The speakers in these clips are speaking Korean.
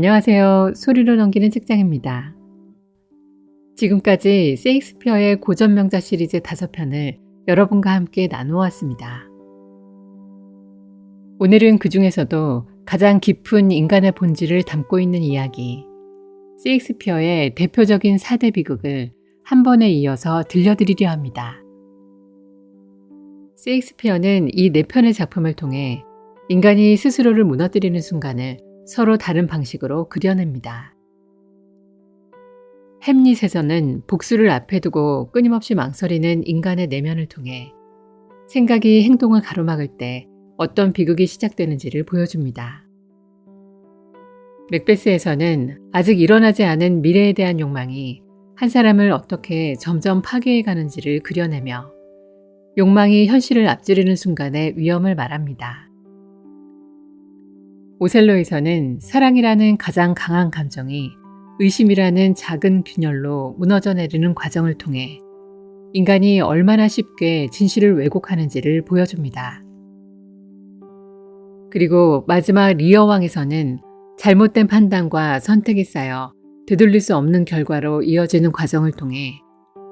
안녕하세요. 소리로 넘기는 책장입니다. 지금까지 셰익스피어의 고전명작 시리즈 5편을 여러분과 함께 나누어왔습니다. 오늘은 그 중에서도 가장 깊은 인간의 본질을 담고 있는 이야기, 셰익스피어의 대표적인 4대 비극을 한 번에 이어서 들려드리려 합니다. 셰익스피어는 이 4편의 작품을 통해 인간이 스스로를 무너뜨리는 순간을 서로 다른 방식으로 그려냅니다. 햄릿에서는 복수를 앞에 두고 끊임없이 망설이는 인간의 내면을 통해 생각이 행동을 가로막을 때 어떤 비극이 시작되는지를 보여줍니다. 맥베스에서는 아직 일어나지 않은 미래에 대한 욕망이 한 사람을 어떻게 점점 파괴해 가는지를 그려내며 욕망이 현실을 앞지르는 순간의 위험을 말합니다. 오셀로에서는 사랑이라는 가장 강한 감정이 의심이라는 작은 균열로 무너져 내리는 과정을 통해 인간이 얼마나 쉽게 진실을 왜곡하는지를 보여줍니다. 그리고 마지막 리어 왕에서는 잘못된 판단과 선택이 쌓여 되돌릴 수 없는 결과로 이어지는 과정을 통해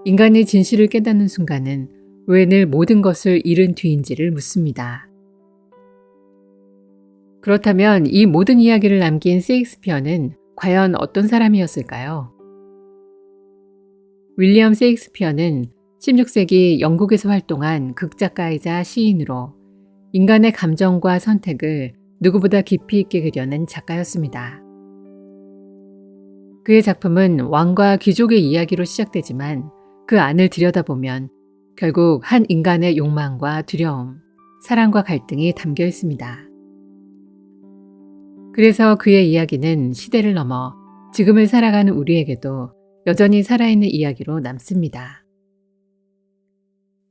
인간이 진실을 깨닫는 순간은 왜 늘 모든 것을 잃은 뒤인지를 묻습니다. 그렇다면 이 모든 이야기를 남긴 셰익스피어는 과연 어떤 사람이었을까요? 윌리엄 셰익스피어는 16세기 영국에서 활동한 극작가이자 시인으로 인간의 감정과 선택을 누구보다 깊이 있게 그려낸 작가였습니다. 그의 작품은 왕과 귀족의 이야기로 시작되지만 그 안을 들여다보면 결국 한 인간의 욕망과 두려움, 사랑과 갈등이 담겨 있습니다. 그래서 그의 이야기는 시대를 넘어 지금을 살아가는 우리에게도 여전히 살아있는 이야기로 남습니다.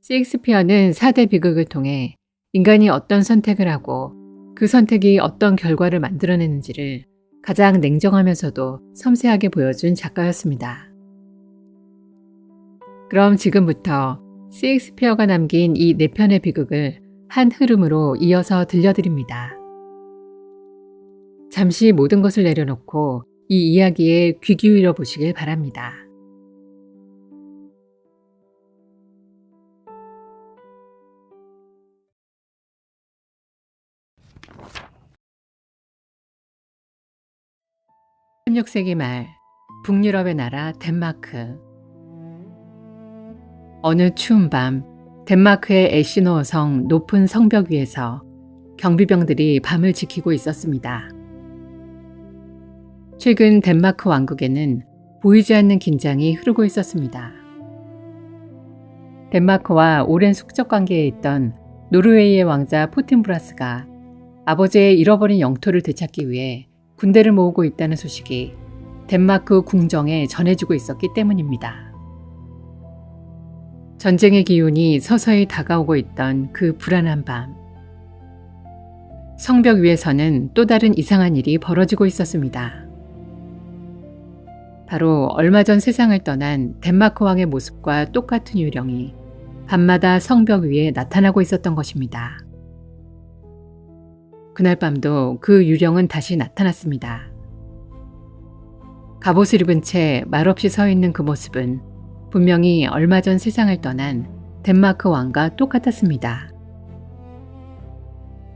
셰익스피어는 4대 비극을 통해 인간이 어떤 선택을 하고 그 선택이 어떤 결과를 만들어내는지를 가장 냉정하면서도 섬세하게 보여준 작가였습니다. 그럼 지금부터 셰익스피어가 남긴 이 4편의 비극을 한 흐름으로 이어서 들려드립니다. 잠시 모든 것을 내려놓고 이 이야기에 귀 기울여 보시길 바랍니다. (16세기) 말 북유럽의 나라 덴마크. 어느 추운 밤 덴마크의 에시노어 성 높은 성벽 위에서 경비병들이 밤을 지키고 있었습니다. 최근 덴마크 왕국에는 보이지 않는 긴장이 흐르고 있었습니다. 덴마크와 오랜 숙적 관계에 있던 노르웨이의 왕자 포틴브라스가 아버지의 잃어버린 영토를 되찾기 위해 군대를 모으고 있다는 소식이 덴마크 궁정에 전해지고 있었기 때문입니다. 전쟁의 기운이 서서히 다가오고 있던 그 불안한 밤, 성벽 위에서는 또 다른 이상한 일이 벌어지고 있었습니다. 바로 얼마 전 세상을 떠난 덴마크 왕의 모습과 똑같은 유령이 밤마다 성벽 위에 나타나고 있었던 것입니다. 그날 밤도 그 유령은 다시 나타났습니다. 갑옷을 입은 채 말없이 서 있는 그 모습은 분명히 얼마 전 세상을 떠난 덴마크 왕과 똑같았습니다.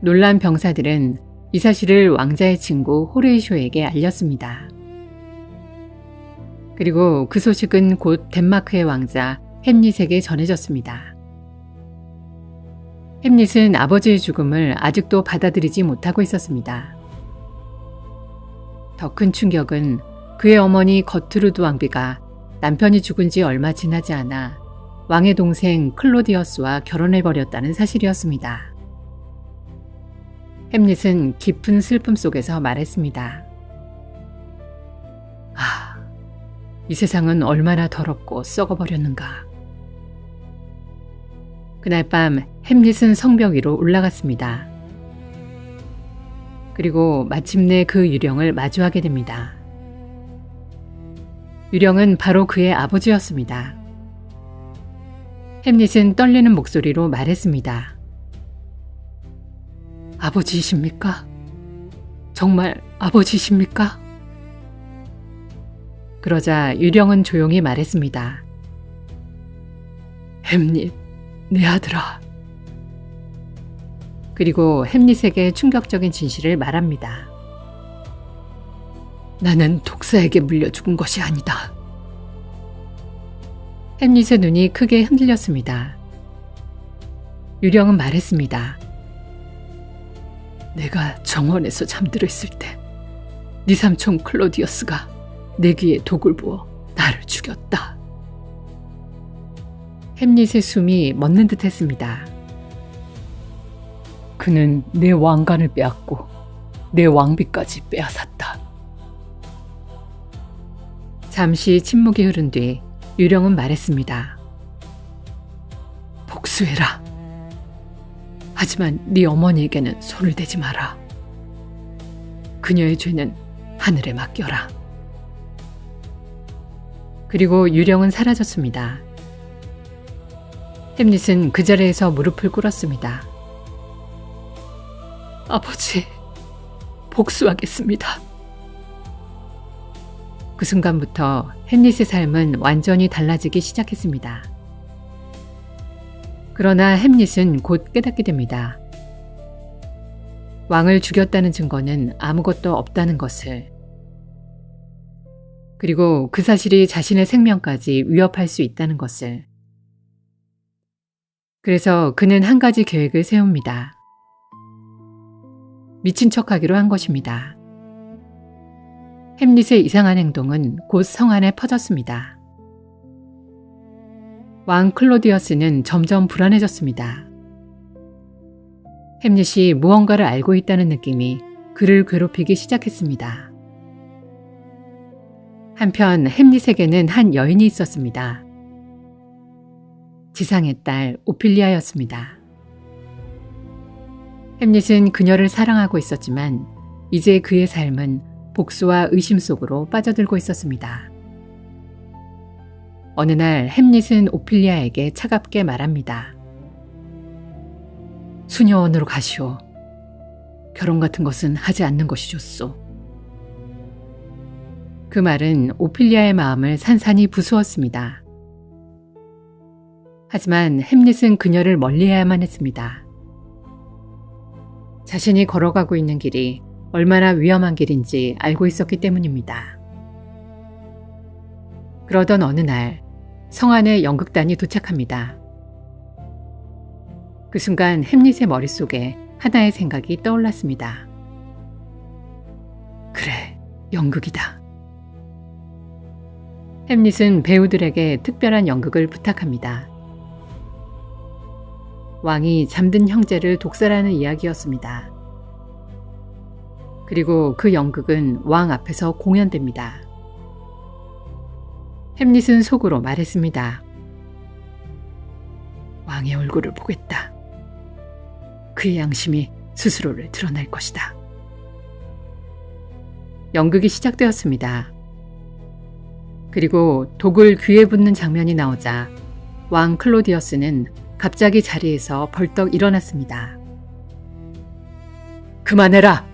놀란 병사들은 이 사실을 왕자의 친구 호레이쇼에게 알렸습니다. 그리고 그 소식은 곧 덴마크의 왕자 햄릿에게 전해졌습니다. 햄릿은 아버지의 죽음을 아직도 받아들이지 못하고 있었습니다. 더 큰 충격은 그의 어머니 거트루드 왕비가 남편이 죽은 지 얼마 지나지 않아 왕의 동생 클로디어스와 결혼해버렸다는 사실이었습니다. 햄릿은 깊은 슬픔 속에서 말했습니다. 이 세상은 얼마나 더럽고 썩어버렸는가. 그날 밤 햄릿은 성벽 위로 올라갔습니다. 그리고 마침내 그 유령을 마주하게 됩니다. 유령은 바로 그의 아버지였습니다. 햄릿은 떨리는 목소리로 말했습니다. 아버지이십니까? 정말 아버지이십니까? 그러자 유령은 조용히 말했습니다. 햄릿, 내 아들아. 그리고 햄릿에게 충격적인 진실을 말합니다. 나는 독사에게 물려 죽은 것이 아니다. 햄릿의 눈이 크게 흔들렸습니다. 유령은 말했습니다. 내가 정원에서 잠들어 있을 때 네 삼촌 클로디어스가 내 귀에 독을 부어 나를 죽였다. 햄릿의 숨이 멎는 듯 했습니다. 그는 내 왕관을 빼앗고 내 왕비까지 빼앗았다. 잠시 침묵이 흐른 뒤 유령은 말했습니다. 복수해라. 하지만 네 어머니에게는 손을 대지 마라. 그녀의 죄는 하늘에 맡겨라. 그리고 유령은 사라졌습니다. 햄릿은 그 자리에서 무릎을 꿇었습니다. 아버지, 복수하겠습니다. 그 순간부터 햄릿의 삶은 완전히 달라지기 시작했습니다. 그러나 햄릿은 곧 깨닫게 됩니다. 왕을 죽였다는 증거는 아무것도 없다는 것을. 그리고 그 사실이 자신의 생명까지 위협할 수 있다는 것을. 그래서 그는 한 가지 계획을 세웁니다. 미친 척하기로 한 것입니다. 햄릿의 이상한 행동은 곧 성 안에 퍼졌습니다. 왕 클로디어스는 점점 불안해졌습니다. 햄릿이 무언가를 알고 있다는 느낌이 그를 괴롭히기 시작했습니다. 한편 햄릿에게는 한 여인이 있었습니다. 지상의 딸 오피리아였습니다. 햄릿은 그녀를 사랑하고 있었지만 이제 그의 삶은 복수와 의심 속으로 빠져들고 있었습니다. 어느 날 햄릿은 오피리아에게 차갑게 말합니다. 수녀원으로 가시오. 결혼 같은 것은 하지 않는 것이 좋소. 그 말은 오피리아의 마음을 산산이 부수었습니다. 하지만 햄릿은 그녀를 멀리해야만 했습니다. 자신이 걸어가고 있는 길이 얼마나 위험한 길인지 알고 있었기 때문입니다. 그러던 어느 날 성 안에 연극단이 도착합니다. 그 순간 햄릿의 머릿속에 하나의 생각이 떠올랐습니다. 그래, 연극이다. 햄릿은 배우들에게 특별한 연극을 부탁합니다. 왕이 잠든 형제를 독살하는 이야기였습니다. 그리고 그 연극은 왕 앞에서 공연됩니다. 햄릿은 속으로 말했습니다. 왕의 얼굴을 보겠다. 그의 양심이 스스로를 드러낼 것이다. 연극이 시작되었습니다. 그리고 독을 귀에 붓는 장면이 나오자 왕 클로디어스는 갑자기 자리에서 벌떡 일어났습니다. 그만해라!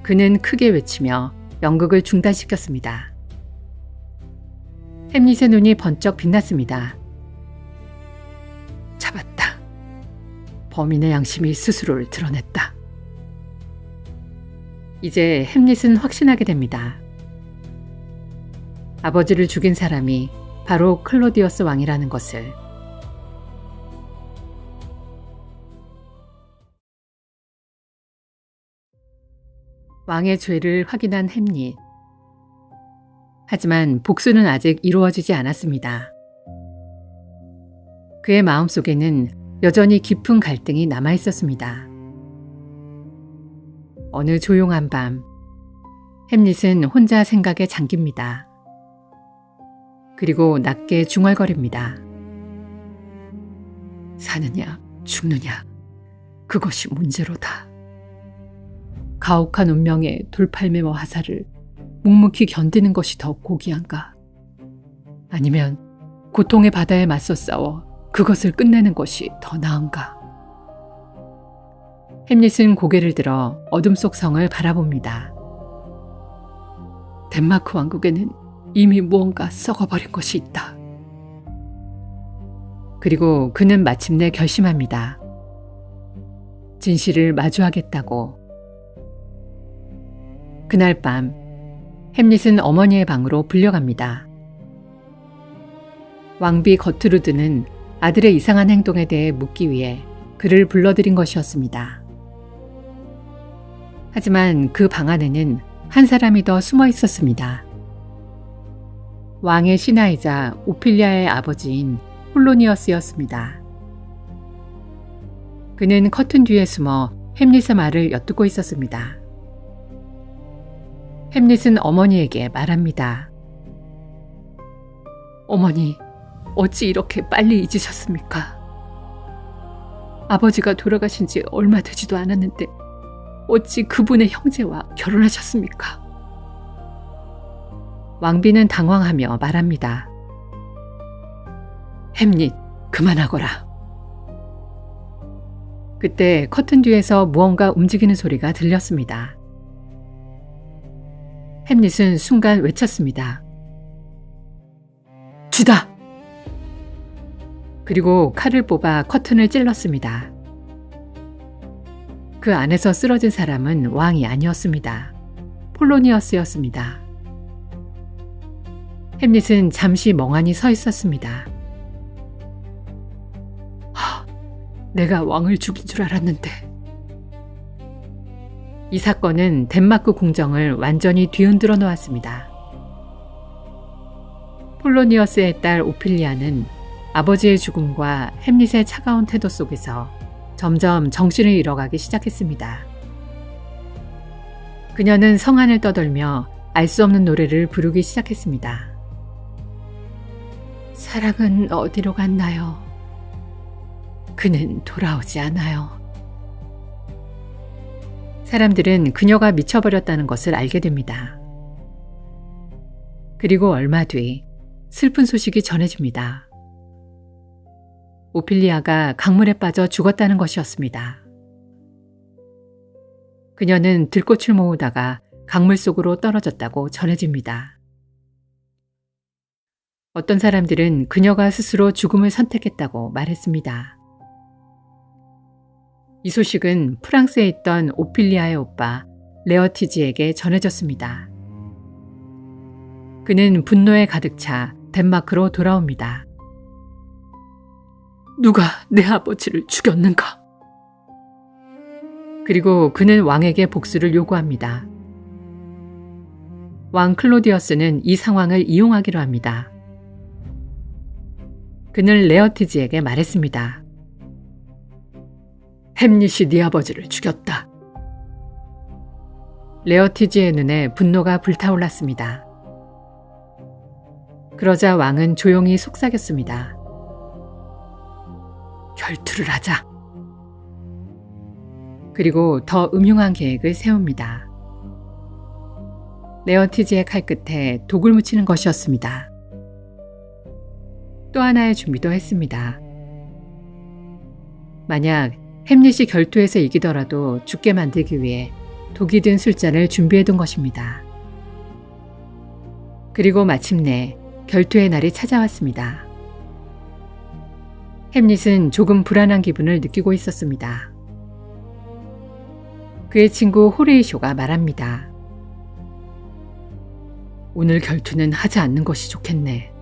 그는 크게 외치며 연극을 중단시켰습니다. 햄릿의 눈이 번쩍 빛났습니다. 잡았다. 범인의 양심이 스스로를 드러냈다. 이제 햄릿은 확신하게 됩니다. 아버지를 죽인 사람이 바로 클로디어스 왕이라는 것을. 왕의 죄를 확인한 햄릿. 하지만 복수는 아직 이루어지지 않았습니다. 그의 마음속에는 여전히 깊은 갈등이 남아 있었습니다. 어느 조용한 밤, 햄릿은 혼자 생각에 잠깁니다. 그리고 낮게 중얼거립니다. 사느냐, 죽느냐, 그것이 문제로다. 가혹한 운명의 돌팔매와 화살을 묵묵히 견디는 것이 더 고귀한가? 아니면 고통의 바다에 맞서 싸워 그것을 끝내는 것이 더 나은가? 햄릿은 고개를 들어 어둠 속 성을 바라봅니다. 덴마크 왕국에는 이미 무언가 썩어버린 것이 있다. 그리고 그는 마침내 결심합니다. 진실을 마주하겠다고. 그날 밤 햄릿은 어머니의 방으로 불려갑니다. 왕비 거트루드는 아들의 이상한 행동에 대해 묻기 위해 그를 불러들인 것이었습니다. 하지만 그 방 안에는 한 사람이 더 숨어 있었습니다. 왕의 신하이자 오피리아의 아버지인 폴로니어스였습니다. 그는 커튼 뒤에 숨어 햄릿의 말을 엿듣고 있었습니다. 햄릿은 어머니에게 말합니다. 어머니, 어찌 이렇게 빨리 잊으셨습니까? 아버지가 돌아가신 지 얼마 되지도 않았는데 어찌 그분의 형제와 결혼하셨습니까? 왕비는 당황하며 말합니다. 햄릿, 그만하거라. 그때 커튼 뒤에서 무언가 움직이는 소리가 들렸습니다. 햄릿은 순간 외쳤습니다. 쥐다! 그리고 칼을 뽑아 커튼을 찔렀습니다. 그 안에서 쓰러진 사람은 왕이 아니었습니다. 폴로니어스였습니다. 햄릿은 잠시 멍하니 서 있었습니다. 내가 왕을 죽인 줄 알았는데. 이 사건은 덴마크 궁정을 완전히 뒤흔들어 놓았습니다. 폴로니어스의 딸 오피리아는 아버지의 죽음과 햄릿의 차가운 태도 속에서 점점 정신을 잃어가기 시작했습니다. 그녀는 성안을 떠돌며 알 수 없는 노래를 부르기 시작했습니다. 사랑은 어디로 갔나요? 그는 돌아오지 않아요. 사람들은 그녀가 미쳐버렸다는 것을 알게 됩니다. 그리고 얼마 뒤 슬픈 소식이 전해집니다. 오피리아가 강물에 빠져 죽었다는 것이었습니다. 그녀는 들꽃을 모으다가 강물 속으로 떨어졌다고 전해집니다. 어떤 사람들은 그녀가 스스로 죽음을 선택했다고 말했습니다. 이 소식은 프랑스에 있던 오피리아의 오빠 레어티지에게 전해졌습니다. 그는 분노에 가득 차 덴마크로 돌아옵니다. 누가 내 아버지를 죽였는가? 그리고 그는 왕에게 복수를 요구합니다. 왕 클로디어스는 이 상황을 이용하기로 합니다. 그는 레어티지에게 말했습니다. 햄릿이 네 아버지를 죽였다. 레어티지의 눈에 분노가 불타올랐습니다. 그러자 왕은 조용히 속삭였습니다. 결투를 하자. 그리고 더 음흉한 계획을 세웁니다. 레어티지의 칼끝에 독을 묻히는 것이었습니다. 또 하나의 준비도 했습니다. 만약 햄릿이 결투에서 이기더라도 죽게 만들기 위해 독이 든 술잔을 준비해둔 것입니다. 그리고 마침내 결투의 날이 찾아왔습니다. 햄릿은 조금 불안한 기분을 느끼고 있었습니다. 그의 친구 호레이쇼가 말합니다. 오늘 결투는 하지 않는 것이 좋겠네.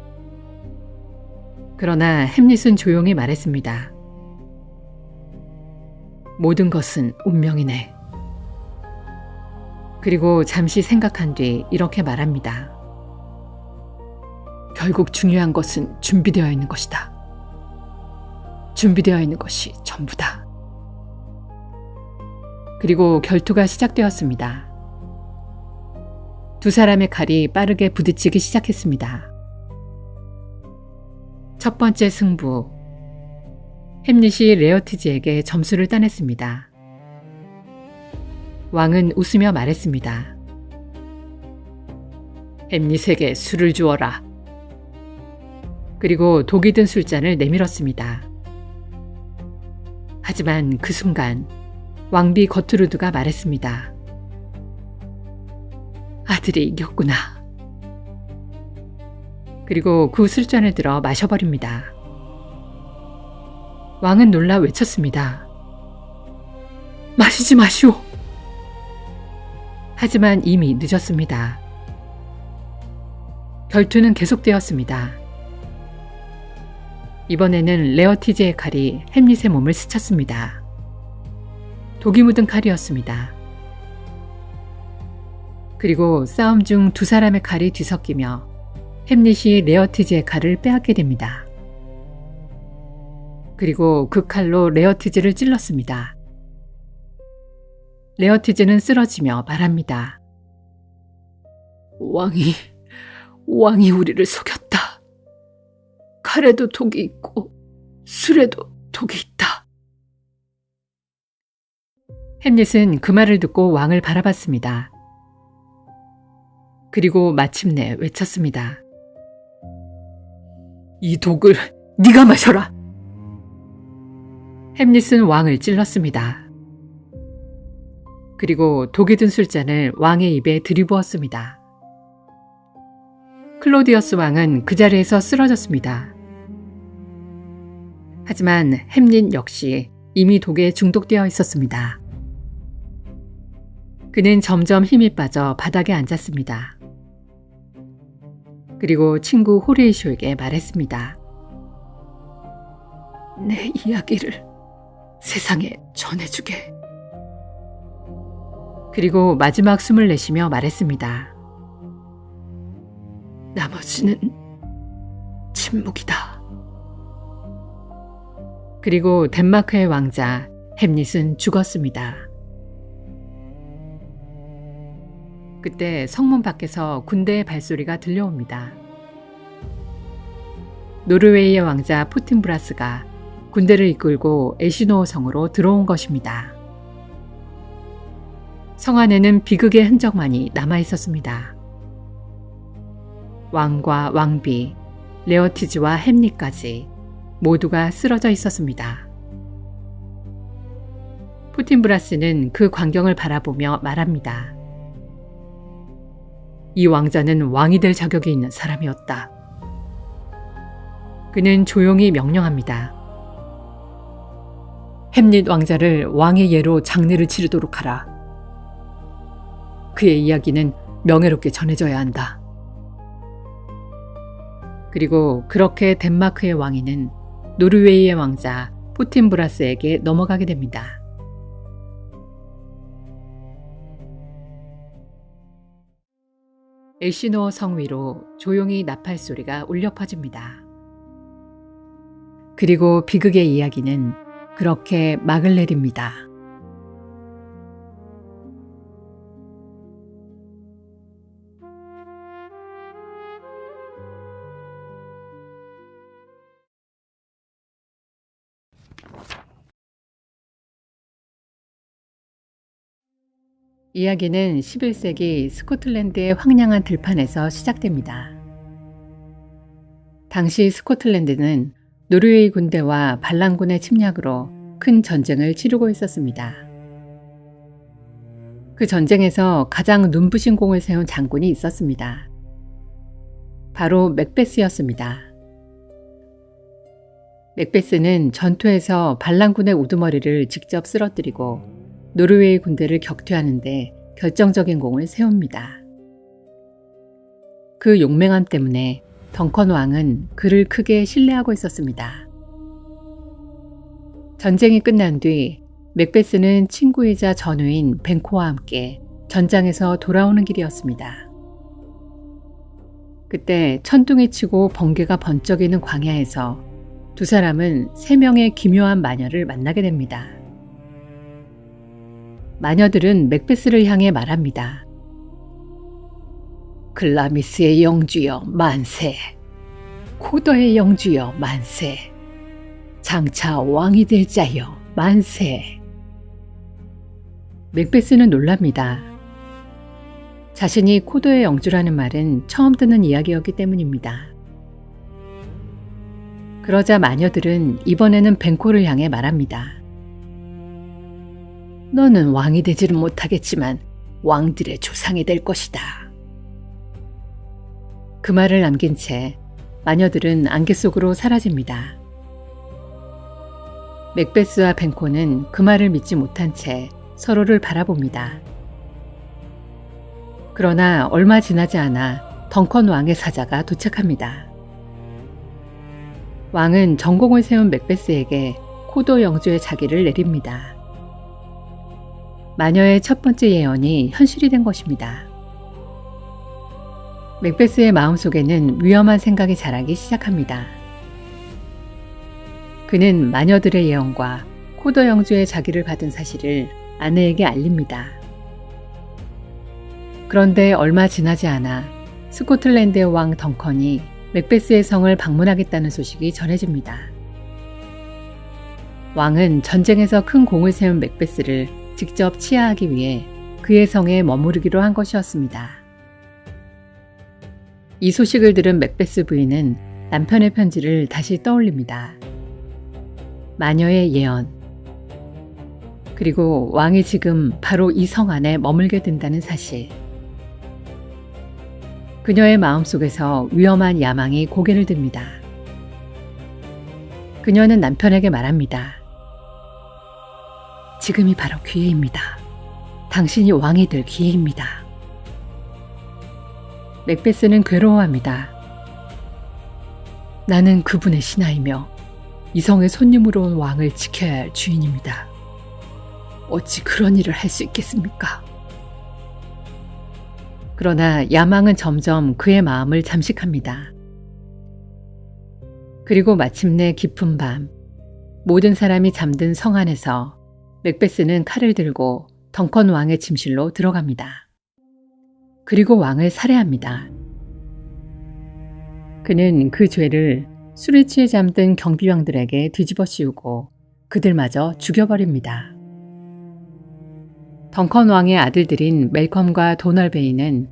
그러나 햄릿은 조용히 말했습니다. 모든 것은 운명이네. 그리고 잠시 생각한 뒤 이렇게 말합니다. 결국 중요한 것은 준비되어 있는 것이다. 준비되어 있는 것이 전부다. 그리고 결투가 시작되었습니다. 두 사람의 칼이 빠르게 부딪히기 시작했습니다. 첫 번째 승부. 햄릿이 레어티지에게 점수를 따냈습니다. 왕은 웃으며 말했습니다. 햄릿에게 술을 주어라. 그리고 독이 든 술잔을 내밀었습니다. 하지만 그 순간 왕비 거트루드가 말했습니다. 아들이 이겼구나. 그리고 그 술잔을 들어 마셔버립니다. 왕은 놀라 외쳤습니다. 마시지 마시오. 하지만 이미 늦었습니다. 결투는 계속되었습니다. 이번에는 레어티즈의 칼이 햄릿의 몸을 스쳤습니다. 독이 묻은 칼이었습니다. 그리고 싸움 중 두 사람의 칼이 뒤섞이며 햄릿이 레어티즈의 칼을 빼앗게 됩니다. 그리고 그 칼로 레어티즈를 찔렀습니다. 레어티즈는 쓰러지며 말합니다. 왕이 우리를 속였다. 칼에도 독이 있고 술에도 독이 있다. 햄릿은 그 말을 듣고 왕을 바라봤습니다. 그리고 마침내 외쳤습니다. 이 독을 네가 마셔라. 햄릿은 왕을 찔렀습니다. 그리고 독이 든 술잔을 왕의 입에 들이부었습니다. 클로디어스 왕은 그 자리에서 쓰러졌습니다. 하지만 햄릿 역시 이미 독에 중독되어 있었습니다. 그는 점점 힘이 빠져 바닥에 앉았습니다. 그리고 친구 호레이쇼에게 말했습니다. 내 이야기를 세상에 전해주게. 그리고 마지막 숨을 내쉬며 말했습니다. 나머지는 침묵이다. 그리고 덴마크의 왕자 햄릿은 죽었습니다. 그때 성문 밖에서 군대의 발소리가 들려옵니다. 노르웨이의 왕자 포틴브라스가 군대를 이끌고 에시노어 성으로 들어온 것입니다. 성 안에는 비극의 흔적만이 남아 있었습니다. 왕과 왕비, 레어티즈와 햄릿까지 모두가 쓰러져 있었습니다. 포틴브라스는 그 광경을 바라보며 말합니다. 이 왕자는 왕이 될 자격이 있는 사람이었다. 그는 조용히 명령합니다. 햄릿 왕자를 왕의 예로 장례를 치르도록 하라. 그의 이야기는 명예롭게 전해져야 한다. 그리고 그렇게 덴마크의 왕위는 노르웨이의 왕자 포틴브라스에게 넘어가게 됩니다. 에시노어 성 위로 조용히 나팔 소리가 울려 퍼집니다. 그리고 비극의 이야기는 그렇게 막을 내립니다. 이야기는 11세기 스코틀랜드의 황량한 들판에서 시작됩니다. 당시 스코틀랜드는 노르웨이 군대와 반란군의 침략으로 큰 전쟁을 치르고 있었습니다. 그 전쟁에서 가장 눈부신 공을 세운 장군이 있었습니다. 바로 맥베스였습니다. 맥베스는 전투에서 반란군의 우두머리를 직접 쓰러뜨리고 노르웨이 군대를 격퇴하는데 결정적인 공을 세웁니다. 그 용맹함 때문에 덩컨 왕은 그를 크게 신뢰하고 있었습니다. 전쟁이 끝난 뒤 맥베스는 친구이자 전우인 벤코와 함께 전장에서 돌아오는 길이었습니다. 그때 천둥이 치고 번개가 번쩍이는 광야에서 두 사람은 3명의 기묘한 마녀를 만나게 됩니다. 마녀들은 맥베스를 향해 말합니다. 글라미스의 영주여 만세, 코더의 영주여 만세, 장차 왕이 될 자여 만세. 맥베스는 놀랍니다. 자신이 코더의 영주라는 말은 처음 듣는 이야기였기 때문입니다. 그러자 마녀들은 이번에는 벤코를 향해 말합니다. 너는 왕이 되지는 못하겠지만 왕들의 조상이 될 것이다. 그 말을 남긴 채 마녀들은 안개 속으로 사라집니다. 맥베스와 벤코는 그 말을 믿지 못한 채 서로를 바라봅니다. 그러나 얼마 지나지 않아 덩컨 왕의 사자가 도착합니다. 왕은 전공을 세운 맥베스에게 코도 영주의 자기를 내립니다. 마녀의 첫 번째 예언이 현실이 된 것입니다. 맥베스의 마음속에는 위험한 생각이 자라기 시작합니다. 그는 마녀들의 예언과 코도 영주의 자기를 받은 사실을 아내에게 알립니다. 그런데 얼마 지나지 않아 스코틀랜드의 왕 덩컨이 맥베스의 성을 방문하겠다는 소식이 전해집니다. 왕은 전쟁에서 큰 공을 세운 맥베스를 직접 치하하기 위해 그의 성에 머무르기로 한 것이었습니다. 이 소식을 들은 맥베스 부인은 남편의 편지를 다시 떠올립니다. 마녀의 예언, 그리고 왕이 지금 바로 이 성 안에 머물게 된다는 사실. 그녀의 마음속에서 위험한 야망이 고개를 듭니다. 그녀는 남편에게 말합니다. 지금이 바로 기회입니다. 당신이 왕이 될 기회입니다. 맥베스는 괴로워합니다. 나는 그분의 신하이며 이 성에 손님으로 온 왕을 지켜야 할 주인입니다. 어찌 그런 일을 할 수 있겠습니까? 그러나 야망은 점점 그의 마음을 잠식합니다. 그리고 마침내 깊은 밤, 모든 사람이 잠든 성 안에서 맥베스는 칼을 들고 덩컨 왕의 침실로 들어갑니다. 그리고 왕을 살해합니다. 그는 그 죄를 술에 취해 잠든 경비병들에게 뒤집어 씌우고 그들마저 죽여버립니다. 덩컨 왕의 아들들인 멜컴과 도널베이는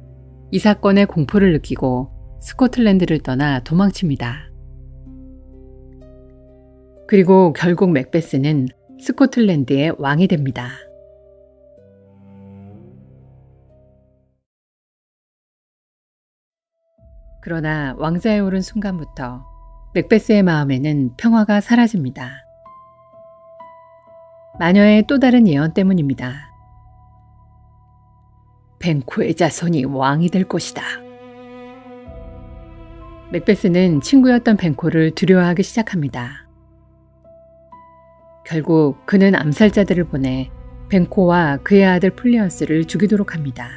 이 사건에 공포를 느끼고 스코틀랜드를 떠나 도망칩니다. 그리고 결국 맥베스는 스코틀랜드의 왕이 됩니다. 그러나 왕자에 오른 순간부터 맥베스의 마음에는 평화가 사라집니다. 마녀의 또 다른 예언 때문입니다. 벤코의 자손이 왕이 될 것이다. 맥베스는 친구였던 벤코를 두려워하기 시작합니다. 결국 그는 암살자들을 보내 벤코와 그의 아들 플리언스를 죽이도록 합니다.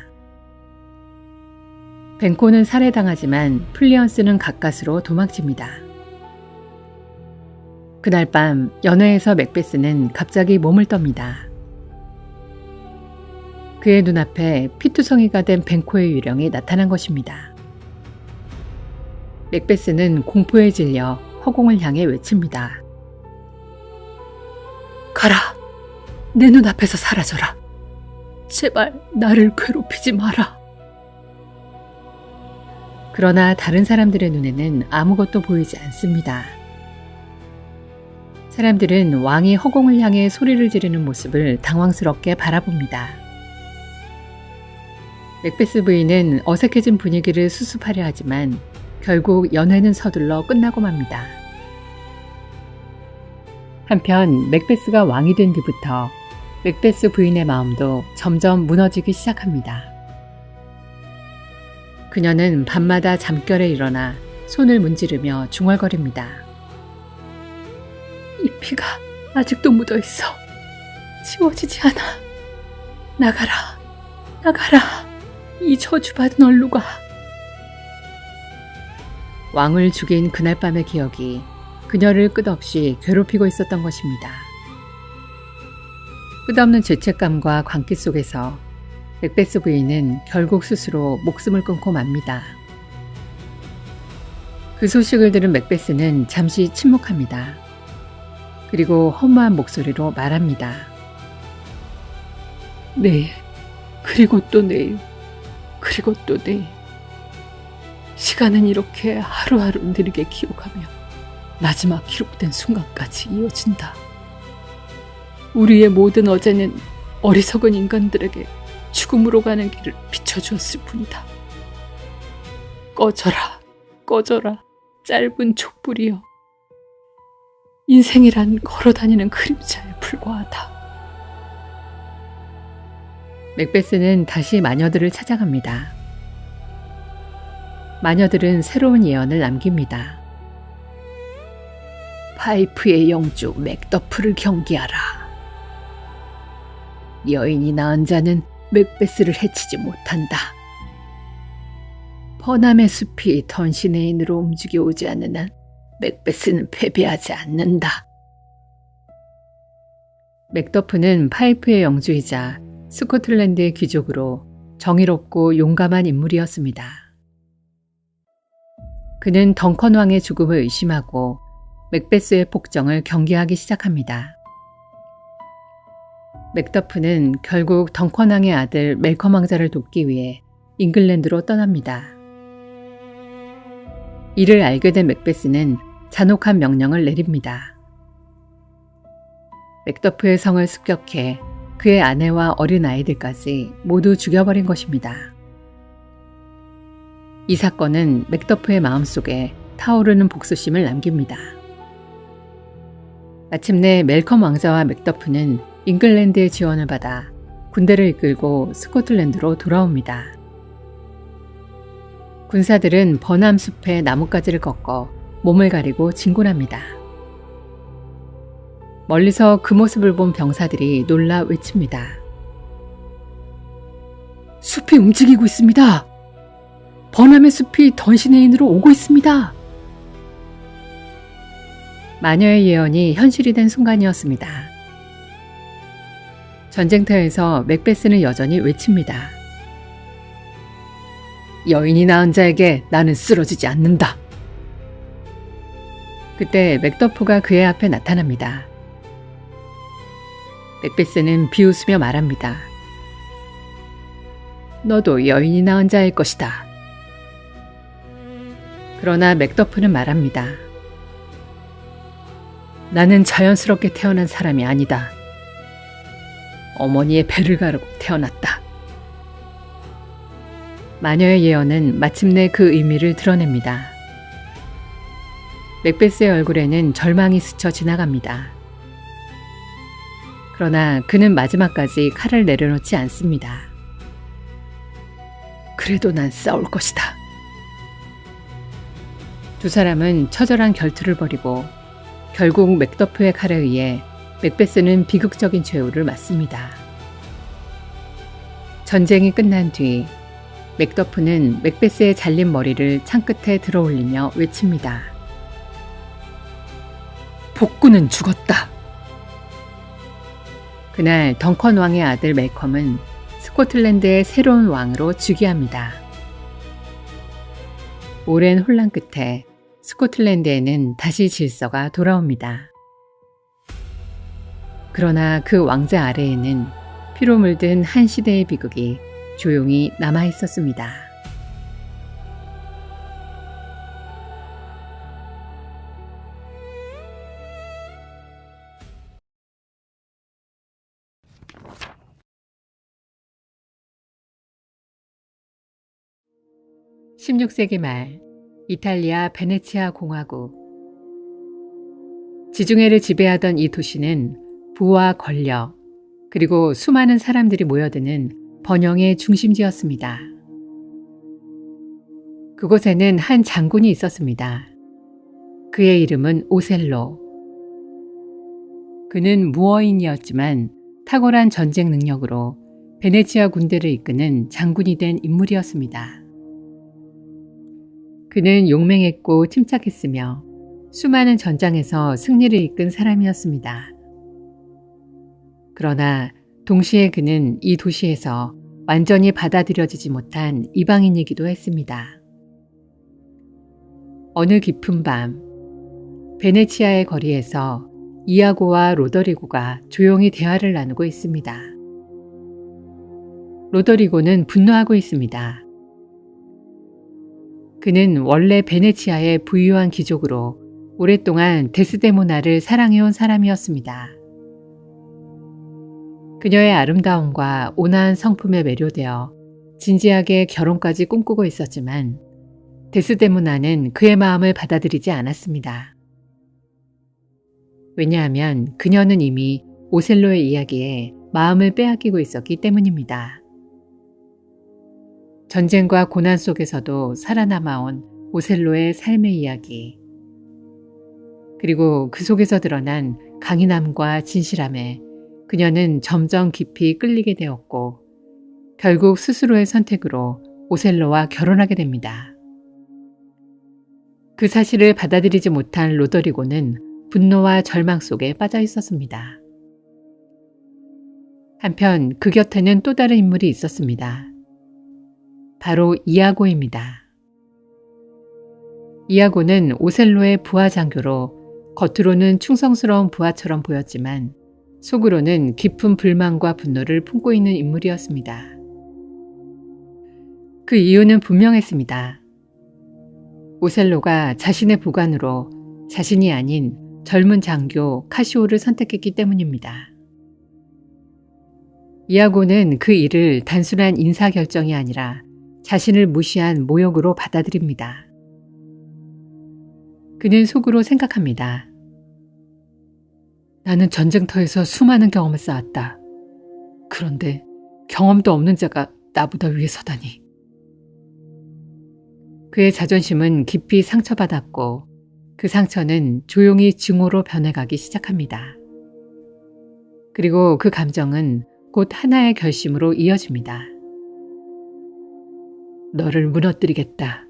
벤코는 살해당하지만 플리언스는 가까스로 도망칩니다. 그날 밤 연회에서 맥베스는 갑자기 몸을 떱니다. 그의 눈앞에 피투성이가 된 벤코의 유령이 나타난 것입니다. 맥베스는 공포에 질려 허공을 향해 외칩니다. 가라! 내 눈앞에서 사라져라! 제발 나를 괴롭히지 마라! 그러나 다른 사람들의 눈에는 아무것도 보이지 않습니다. 사람들은 왕이 허공을 향해 소리를 지르는 모습을 당황스럽게 바라봅니다. 맥베스 부인은 어색해진 분위기를 수습하려 하지만 결국 연회는 서둘러 끝나고 맙니다. 한편 맥베스가 왕이 된 뒤부터 맥베스 부인의 마음도 점점 무너지기 시작합니다. 그녀는 밤마다 잠결에 일어나 손을 문지르며 중얼거립니다. 이 피가 아직도 묻어있어. 지워지지 않아. 나가라, 나가라. 이 저주받은 얼루가. 왕을 죽인 그날 밤의 기억이 그녀를 끝없이 괴롭히고 있었던 것입니다. 끝없는 죄책감과 광기 속에서 맥베스 부인은 결국 스스로 목숨을 끊고 맙니다. 그 소식을 들은 맥베스는 잠시 침묵합니다. 그리고 허무한 목소리로 말합니다. 내일, 그리고 또 내일, 그리고 또 내일. 시간은 이렇게 하루하루 느리게 기록하며 마지막 기록된 순간까지 이어진다. 우리의 모든 어제는 어리석은 인간들에게 죽음으로 가는 길을 비춰주었을 뿐이다. 꺼져라, 꺼져라, 짧은 촛불이여. 인생이란 걸어다니는 그림자에 불과하다. 맥베스는 다시 마녀들을 찾아갑니다. 마녀들은 새로운 예언을 남깁니다. 파이프의 영주 맥더프를 경계하라. 여인이 낳은 자는 맥베스를 해치지 못한다. 버남의 숲이 던시네인으로 움직여오지 않는 한 맥베스는 패배하지 않는다. 맥더프는 파이프의 영주이자 스코틀랜드의 귀족으로 정의롭고 용감한 인물이었습니다. 그는 덩컨 왕의 죽음을 의심하고 맥베스의 폭정을 경계하기 시작합니다. 맥더프는 결국 덩컨 왕의 아들 멜컴 왕자를 돕기 위해 잉글랜드로 떠납니다. 이를 알게 된 맥베스는 잔혹한 명령을 내립니다. 맥더프의 성을 습격해 그의 아내와 어린 아이들까지 모두 죽여버린 것입니다. 이 사건은 맥더프의 마음속에 타오르는 복수심을 남깁니다. 마침내 멜컴 왕자와 맥더프는 잉글랜드의 지원을 받아 군대를 이끌고 스코틀랜드로 돌아옵니다. 군사들은 버남 숲의 나뭇가지를 꺾어 몸을 가리고 진군합니다. 멀리서 그 모습을 본 병사들이 놀라 외칩니다. 숲이 움직이고 있습니다. 버남의 숲이 던시네인으로 오고 있습니다. 마녀의 예언이 현실이 된 순간이었습니다. 전쟁터에서 맥베스는 여전히 외칩니다. 여인이 낳은 자에게 나는 쓰러지지 않는다. 그때 맥더프가 그의 앞에 나타납니다. 맥베스는 비웃으며 말합니다. 너도 여인이 낳은 자일 것이다. 그러나 맥더프는 말합니다. 나는 자연스럽게 태어난 사람이 아니다. 어머니의 배를 가르고 태어났다. 마녀의 예언은 마침내 그 의미를 드러냅니다. 맥베스의 얼굴에는 절망이 스쳐 지나갑니다. 그러나 그는 마지막까지 칼을 내려놓지 않습니다. 그래도 난 싸울 것이다. 두 사람은 처절한 결투를 벌이고 결국 맥더프의 칼에 의해 맥베스는 비극적인 최후를 맞습니다. 전쟁이 끝난 뒤 맥더프는 맥베스의 잘린 머리를 창끝에 들어올리며 외칩니다. 복군은 죽었다. 그날 덩컨 왕의 아들 멜컴은 스코틀랜드의 새로운 왕으로 즉위합니다. 오랜 혼란 끝에 스코틀랜드에는 다시 질서가 돌아옵니다. 그러나 그 왕자 아래에는 피로 물든 한 시대의 비극이 조용히 남아 있었습니다. (16세기) 말 이탈리아 베네치아 공화국. 지중해를 지배하던 이 도시는 부와 권력, 그리고 수많은 사람들이 모여드는 번영의 중심지였습니다. 그곳에는 한 장군이 있었습니다. 그의 이름은 오셀로. 그는 무어인이었지만 탁월한 전쟁 능력으로 베네치아 군대를 이끄는 장군이 된 인물이었습니다. 그는 용맹했고 침착했으며 수많은 전장에서 승리를 이끈 사람이었습니다. 그러나 동시에 그는 이 도시에서 완전히 받아들여지지 못한 이방인이기도 했습니다. 어느 깊은 밤, 베네치아의 거리에서 이아고와 로더리고가 조용히 대화를 나누고 있습니다. 로더리고는 분노하고 있습니다. 그는 원래 베네치아의 부유한 귀족으로 오랫동안 데스데모나를 사랑해온 사람이었습니다. 그녀의 아름다움과 온화한 성품에 매료되어 진지하게 결혼까지 꿈꾸고 있었지만 데스데모나는 그의 마음을 받아들이지 않았습니다. 왜냐하면 그녀는 이미 오셀로의 이야기에 마음을 빼앗기고 있었기 때문입니다. 전쟁과 고난 속에서도 살아남아온 오셀로의 삶의 이야기, 그리고 그 속에서 드러난 강인함과 진실함에 그녀는 점점 깊이 끌리게 되었고 결국 스스로의 선택으로 오셀로와 결혼하게 됩니다. 그 사실을 받아들이지 못한 로더리고는 분노와 절망 속에 빠져 있었습니다. 한편 그 곁에는 또 다른 인물이 있었습니다. 바로 이아고입니다. 이아고는 오셀로의 부하 장교로 겉으로는 충성스러운 부하처럼 보였지만 속으로는 깊은 불만과 분노를 품고 있는 인물이었습니다. 그 이유는 분명했습니다. 오셀로가 자신의 부관으로 자신이 아닌 젊은 장교 카시오를 선택했기 때문입니다. 이아고는 그 일을 단순한 인사결정이 아니라 자신을 무시한 모욕으로 받아들입니다. 그는 속으로 생각합니다. 나는 전쟁터에서 수많은 경험을 쌓았다. 그런데 경험도 없는 자가 나보다 위에 서다니. 그의 자존심은 깊이 상처받았고 그 상처는 조용히 증오로 변해가기 시작합니다. 그리고 그 감정은 곧 하나의 결심으로 이어집니다. 너를 무너뜨리겠다.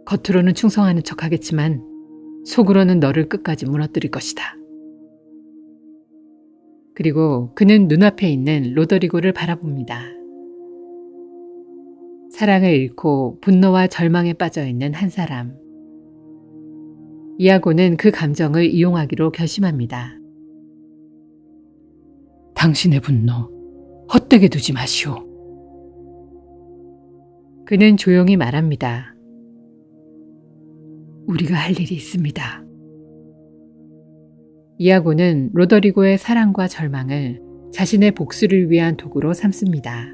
겉으로는 충성하는 척하겠지만 속으로는 너를 끝까지 무너뜨릴 것이다. 그리고 그는 눈앞에 있는 로더리고를 바라봅니다. 사랑을 잃고 분노와 절망에 빠져있는 한 사람. 이아고는 그 감정을 이용하기로 결심합니다. 당신의 분노 헛되게 두지 마시오. 그는 조용히 말합니다. 우리가 할 일이 있습니다. 이아고는 로더리고의 사랑과 절망을 자신의 복수를 위한 도구로 삼습니다.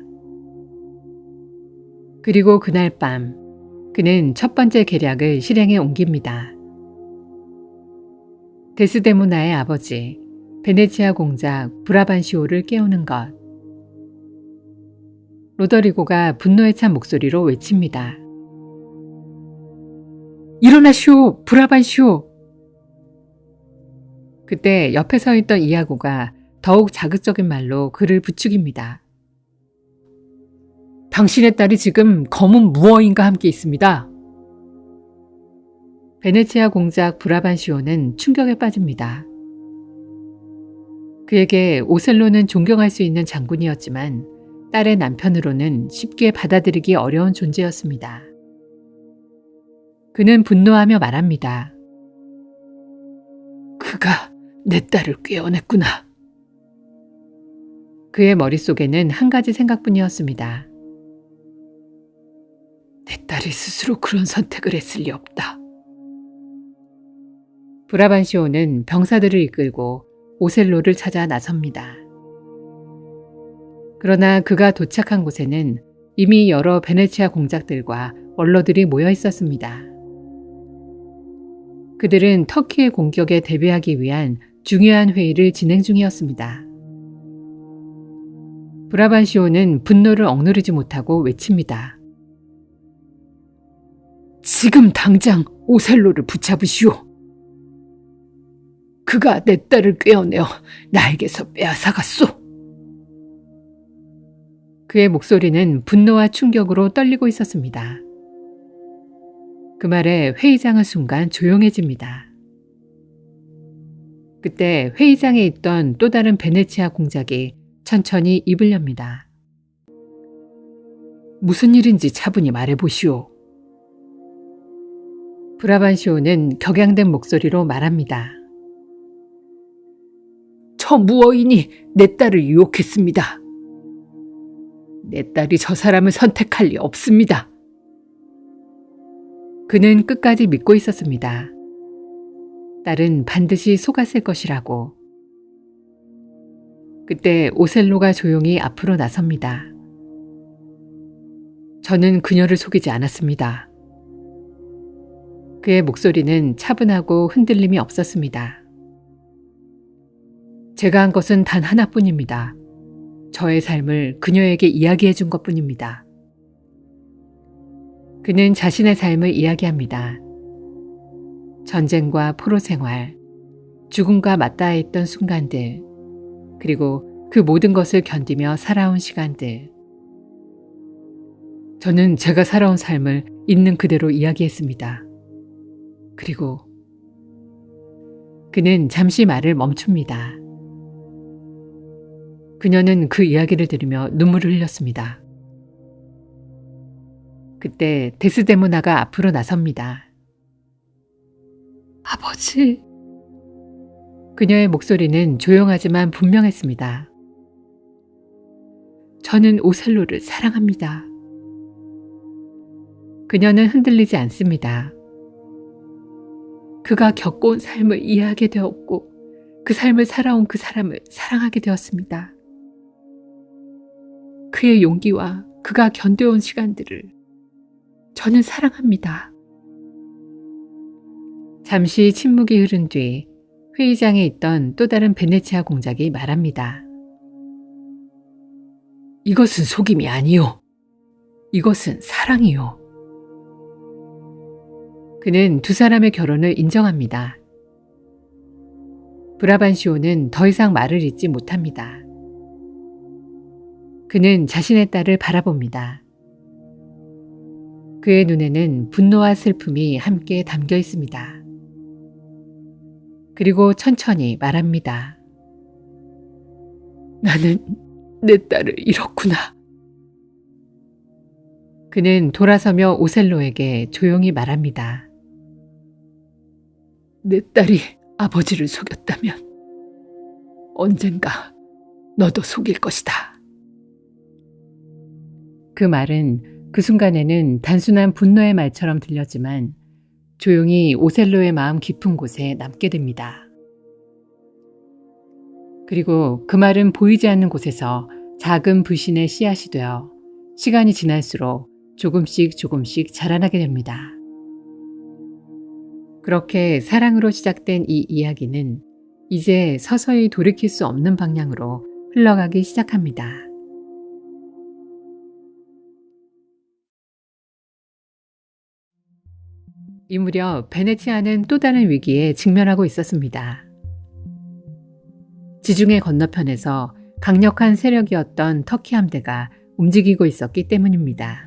그리고 그날 밤 그는 첫 번째 계략을 실행에 옮깁니다. 데스데모나의 아버지 베네치아 공작 브라반시오를 깨우는 것. 로더리고가 분노에 찬 목소리로 외칩니다. 일어나시오, 브라반시오! 그때 옆에 서 있던 이아고가 더욱 자극적인 말로 그를 부추깁니다. 당신의 딸이 지금 검은 무어인과 함께 있습니다. 베네치아 공작 브라반시오는 충격에 빠집니다. 그에게 오셀로는 존경할 수 있는 장군이었지만 딸의 남편으로는 쉽게 받아들이기 어려운 존재였습니다. 그는 분노하며 말합니다. 그가 내 딸을 꿰어냈구나. 그의 머릿속에는 한 가지 생각뿐이었습니다. 내 딸이 스스로 그런 선택을 했을 리 없다. 브라반시오는 병사들을 이끌고 오셀로를 찾아 나섭니다. 그러나 그가 도착한 곳에는 이미 여러 베네치아 공작들과 원로들이 모여 있었습니다. 그들은 터키의 공격에 대비하기 위한 중요한 회의를 진행 중이었습니다. 브라반시오는 분노를 억누르지 못하고 외칩니다. 지금 당장 오셀로를 붙잡으시오. 그가 내 딸을 꿰어내어 나에게서 빼앗아갔소. 그의 목소리는 분노와 충격으로 떨리고 있었습니다. 그 말에 회의장은 순간 조용해집니다. 그때 회의장에 있던 또 다른 베네치아 공작이 천천히 입을 엽니다. 무슨 일인지 차분히 말해보시오. 브라반시오는 격양된 목소리로 말합니다. 저 무어인이 내 딸을 유혹했습니다. 내 딸이 저 사람을 선택할 리 없습니다. 그는 끝까지 믿고 있었습니다. 딸은 반드시 속았을 것이라고. 그때 오셀로가 조용히 앞으로 나섭니다. 저는 그녀를 속이지 않았습니다. 그의 목소리는 차분하고 흔들림이 없었습니다. 제가 한 것은 단 하나뿐입니다. 저의 삶을 그녀에게 이야기해 준 것뿐입니다. 그는 자신의 삶을 이야기합니다. 전쟁과 포로 생활, 죽음과 맞닿아 있던 순간들, 그리고 그 모든 것을 견디며 살아온 시간들. 저는 제가 살아온 삶을 있는 그대로 이야기했습니다. 그리고 그는 잠시 말을 멈춥니다. 그녀는 그 이야기를 들으며 눈물을 흘렸습니다. 그때 데스데모나가 앞으로 나섭니다. 아버지. 그녀의 목소리는 조용하지만 분명했습니다. 저는 오셀로를 사랑합니다. 그녀는 흔들리지 않습니다. 그가 겪어온 삶을 이해하게 되었고 그 삶을 살아온 그 사람을 사랑하게 되었습니다. 그의 용기와 그가 견뎌온 시간들을 저는 사랑합니다. 잠시 침묵이 흐른 뒤 회의장에 있던 또 다른 베네치아 공작이 말합니다. 이것은 속임이 아니요. 이것은 사랑이요. 그는 두 사람의 결혼을 인정합니다. 브라반시오는 더 이상 말을 잇지 못합니다. 그는 자신의 딸을 바라봅니다. 그의 눈에는 분노와 슬픔이 함께 담겨 있습니다. 그리고 천천히 말합니다. 나는 내 딸을 잃었구나. 그는 돌아서며 오셀로에게 조용히 말합니다. 내 딸이 아버지를 속였다면 언젠가 너도 속일 것이다. 그 말은 그 순간에는 단순한 분노의 말처럼 들렸지만 조용히 오셀로의 마음 깊은 곳에 남게 됩니다. 그리고 그 말은 보이지 않는 곳에서 작은 불신의 씨앗이 되어 시간이 지날수록 조금씩 자라나게 됩니다. 그렇게 사랑으로 시작된 이 이야기는 이제 서서히 돌이킬 수 없는 방향으로 흘러가기 시작합니다. 이 무렵 베네치아는 또 다른 위기에 직면하고 있었습니다. 지중해 건너편에서 강력한 세력이었던 터키 함대가 움직이고 있었기 때문입니다.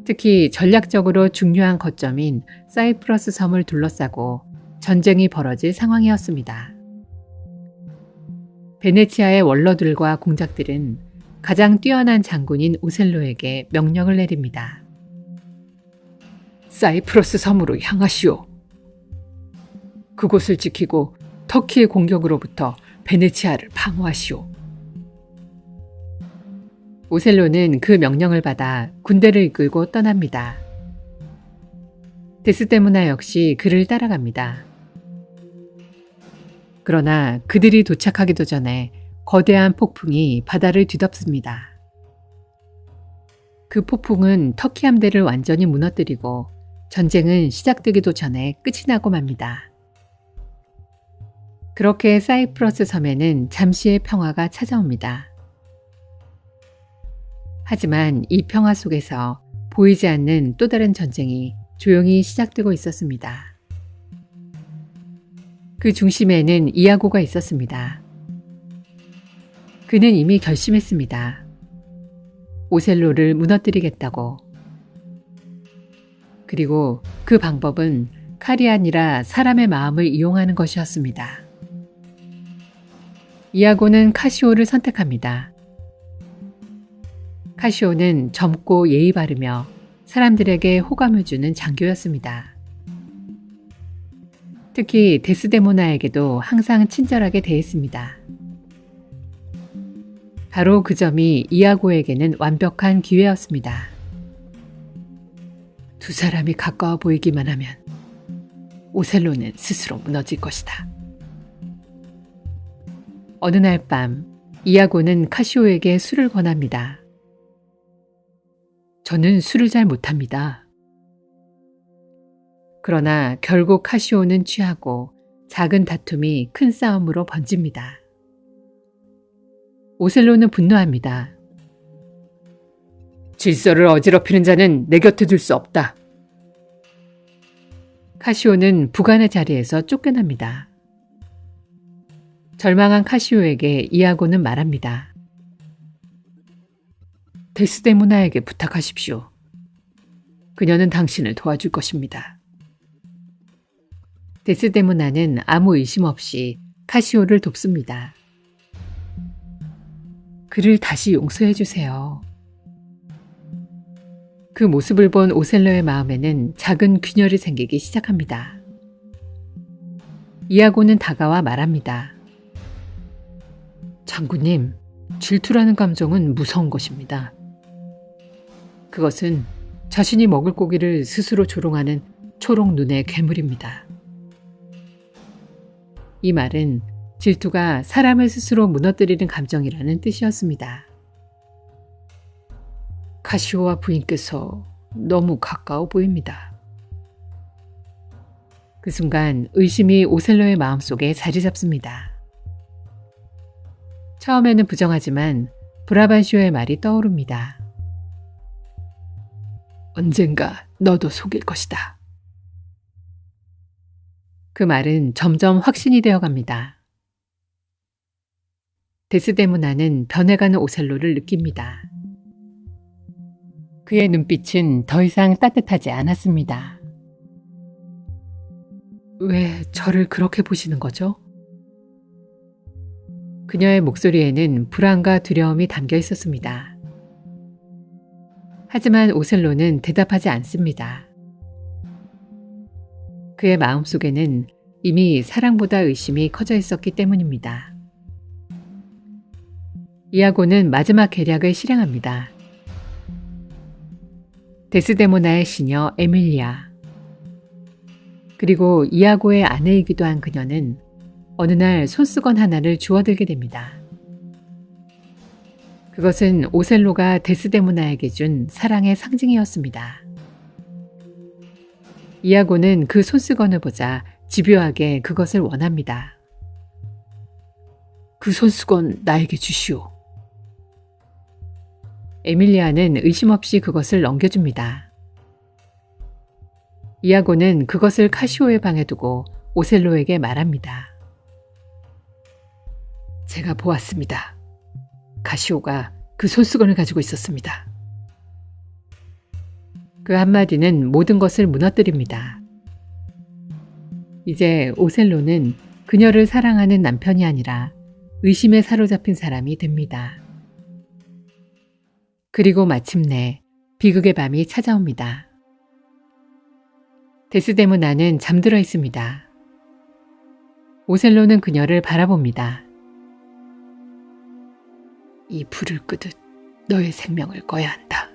특히 전략적으로 중요한 거점인 사이프러스 섬을 둘러싸고 전쟁이 벌어질 상황이었습니다. 베네치아의 원로들과 공작들은 가장 뛰어난 장군인 오셀로에게 명령을 내립니다. 사이프러스 섬으로 향하시오. 그곳을 지키고 터키의 공격으로부터 베네치아를 방어하시오. 오셀로는 그 명령을 받아 군대를 이끌고 떠납니다. 데스데모나 역시 그를 따라갑니다. 그러나 그들이 도착하기도 전에 거대한 폭풍이 바다를 뒤덮습니다. 그 폭풍은 터키 함대를 완전히 무너뜨리고 전쟁은 시작되기도 전에 끝이 나고 맙니다. 그렇게 사이프러스 섬에는 잠시의 평화가 찾아옵니다. 하지만 이 평화 속에서 보이지 않는 또 다른 전쟁이 조용히 시작되고 있었습니다. 그 중심에는 이아고가 있었습니다. 그는 이미 결심했습니다. 오셀로를 무너뜨리겠다고. 그리고 그 방법은 칼이 아니라 사람의 마음을 이용하는 것이었습니다. 이아고는 카시오를 선택합니다. 카시오는 젊고 예의 바르며 사람들에게 호감을 주는 장교였습니다. 특히 데스데모나에게도 항상 친절하게 대했습니다. 바로 그 점이 이아고에게는 완벽한 기회였습니다. 두 사람이 가까워 보이기만 하면 오셀로는 스스로 무너질 것이다. 어느 날 밤 이아고는 카시오에게 술을 권합니다. 저는 술을 잘 못합니다. 그러나 결국 카시오는 취하고 작은 다툼이 큰 싸움으로 번집니다. 오셀로는 분노합니다. 질서를 어지럽히는 자는 내 곁에 둘 수 없다. 카시오는 부관의 자리에서 쫓겨납니다. 절망한 카시오에게 이아고는 말합니다. 데스데모나에게 부탁하십시오. 그녀는 당신을 도와줄 것입니다. 데스데모나는 아무 의심 없이 카시오를 돕습니다. 그를 다시 용서해 주세요. 그 모습을 본 오셀로의 마음에는 작은 균열이 생기기 시작합니다. 이아고는 다가와 말합니다. 장군님, 질투라는 감정은 무서운 것입니다. 그것은 자신이 먹을 고기를 스스로 조롱하는 초록 눈의 괴물입니다. 이 말은 질투가 사람을 스스로 무너뜨리는 감정이라는 뜻이었습니다. 카시오와 부인께서 너무 가까워 보입니다. 그 순간 의심이 오셀로의 마음속에 자리 잡습니다. 처음에는 부정하지만 브라반시오의 말이 떠오릅니다. 언젠가 너도 속일 것이다. 그 말은 점점 확신이 되어갑니다. 데스데모나는 변해가는 오셀로를 느낍니다. 그의 눈빛은 더 이상 따뜻하지 않았습니다. 왜 저를 그렇게 보시는 거죠? 그녀의 목소리에는 불안과 두려움이 담겨 있었습니다. 하지만 오셀로는 대답하지 않습니다. 그의 마음속에는 이미 사랑보다 의심이 커져 있었기 때문입니다. 이아고는 마지막 계략을 실행합니다. 데스데모나의 시녀 에밀리아, 그리고 이아고의 아내이기도 한 그녀는 어느 날 손수건 하나를 주워들게 됩니다. 그것은 오셀로가 데스데모나에게 준 사랑의 상징이었습니다. 이아고는 그 손수건을 보자 집요하게 그것을 원합니다. 그 손수건 나에게 주시오. 에밀리아는 의심 없이 그것을 넘겨줍니다. 이아고는 그것을 카시오의 방에 두고 오셀로에게 말합니다. 제가 보았습니다. 카시오가 그 손수건을 가지고 있었습니다. 그 한마디는 모든 것을 무너뜨립니다. 이제 오셀로는 그녀를 사랑하는 남편이 아니라 의심에 사로잡힌 사람이 됩니다. 그리고 마침내 비극의 밤이 찾아옵니다. 데스데모나는 잠들어 있습니다. 오셀로는 그녀를 바라봅니다. 이 불을 끄듯 너의 생명을 꺼야 한다.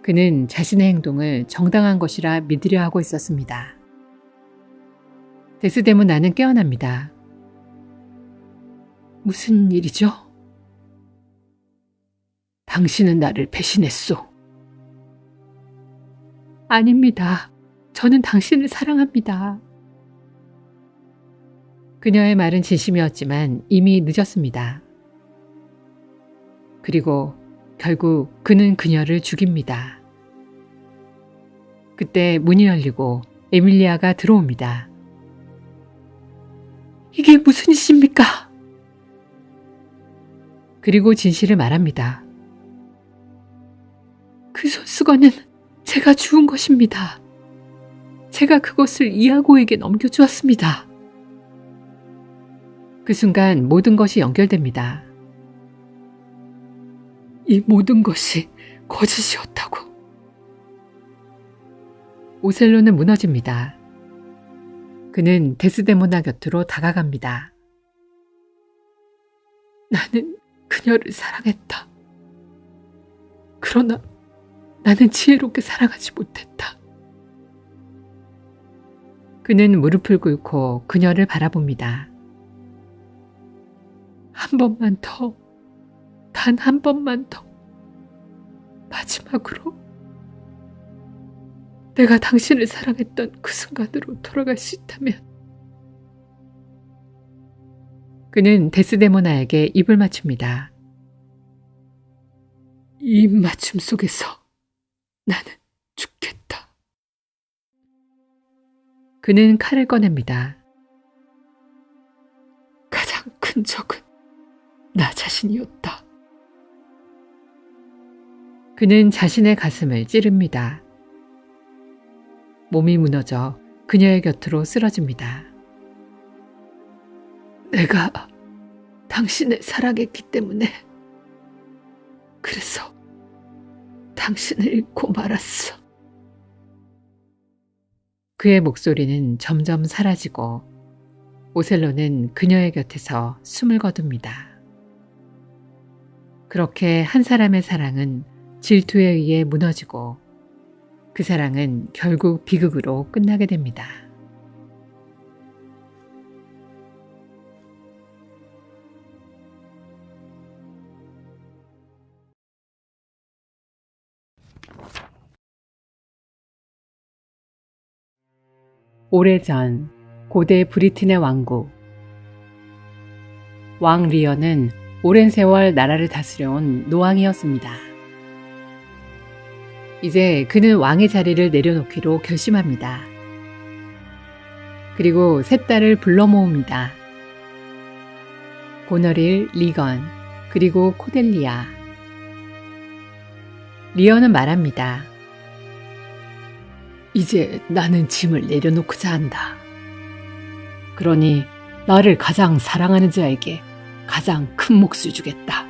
그는 자신의 행동을 정당한 것이라 믿으려 하고 있었습니다. 데스데모나는 깨어납니다. 무슨 일이죠? 당신은 나를 배신했소. 아닙니다. 저는 당신을 사랑합니다. 그녀의 말은 진심이었지만 이미 늦었습니다. 그리고 결국 그는 그녀를 죽입니다. 그때 문이 열리고 에밀리아가 들어옵니다. 이게 무슨 짓입니까? 그리고 진실을 말합니다. 그 손수건은 제가 주운 것입니다. 제가 그것을 이아고에게 넘겨주었습니다. 그 순간 모든 것이 연결됩니다. 이 모든 것이 거짓이었다고. 오셀로는 무너집니다. 그는 데스데모나 곁으로 다가갑니다. 나는 그녀를 사랑했다. 그러나 나는 지혜롭게 사랑하지 못했다. 그는 무릎을 꿇고 그녀를 바라봅니다. 한 번만 더, 단 한 번만 더, 마지막으로 내가 당신을 사랑했던 그 순간으로 돌아갈 수 있다면. 그는 데스데모나에게 입을 맞춥니다. 이 입 맞춤 속에서 나는 죽겠다. 그는 칼을 꺼냅니다. 가장 큰 적은 나 자신이었다. 그는 자신의 가슴을 찌릅니다. 몸이 무너져 그녀의 곁으로 쓰러집니다. 내가 당신을 사랑했기 때문에 그래서 당신을 잃고 말았어. 그의 목소리는 점점 사라지고 오셀로는 그녀의 곁에서 숨을 거둡니다. 그렇게 한 사람의 사랑은 질투에 의해 무너지고 그 사랑은 결국 비극으로 끝나게 됩니다. 오래전 고대 브리튼의 왕국. 왕 리어는 오랜 세월 나라를 다스려온 노왕이었습니다. 이제 그는 왕의 자리를 내려놓기로 결심합니다. 그리고 세 딸을 불러 모읍니다. 고너릴, 리건, 그리고 코델리아. 리어는 말합니다. 이제 나는 짐을 내려놓고자 한다. 그러니 나를 가장 사랑하는 자에게 가장 큰 몫을 주겠다.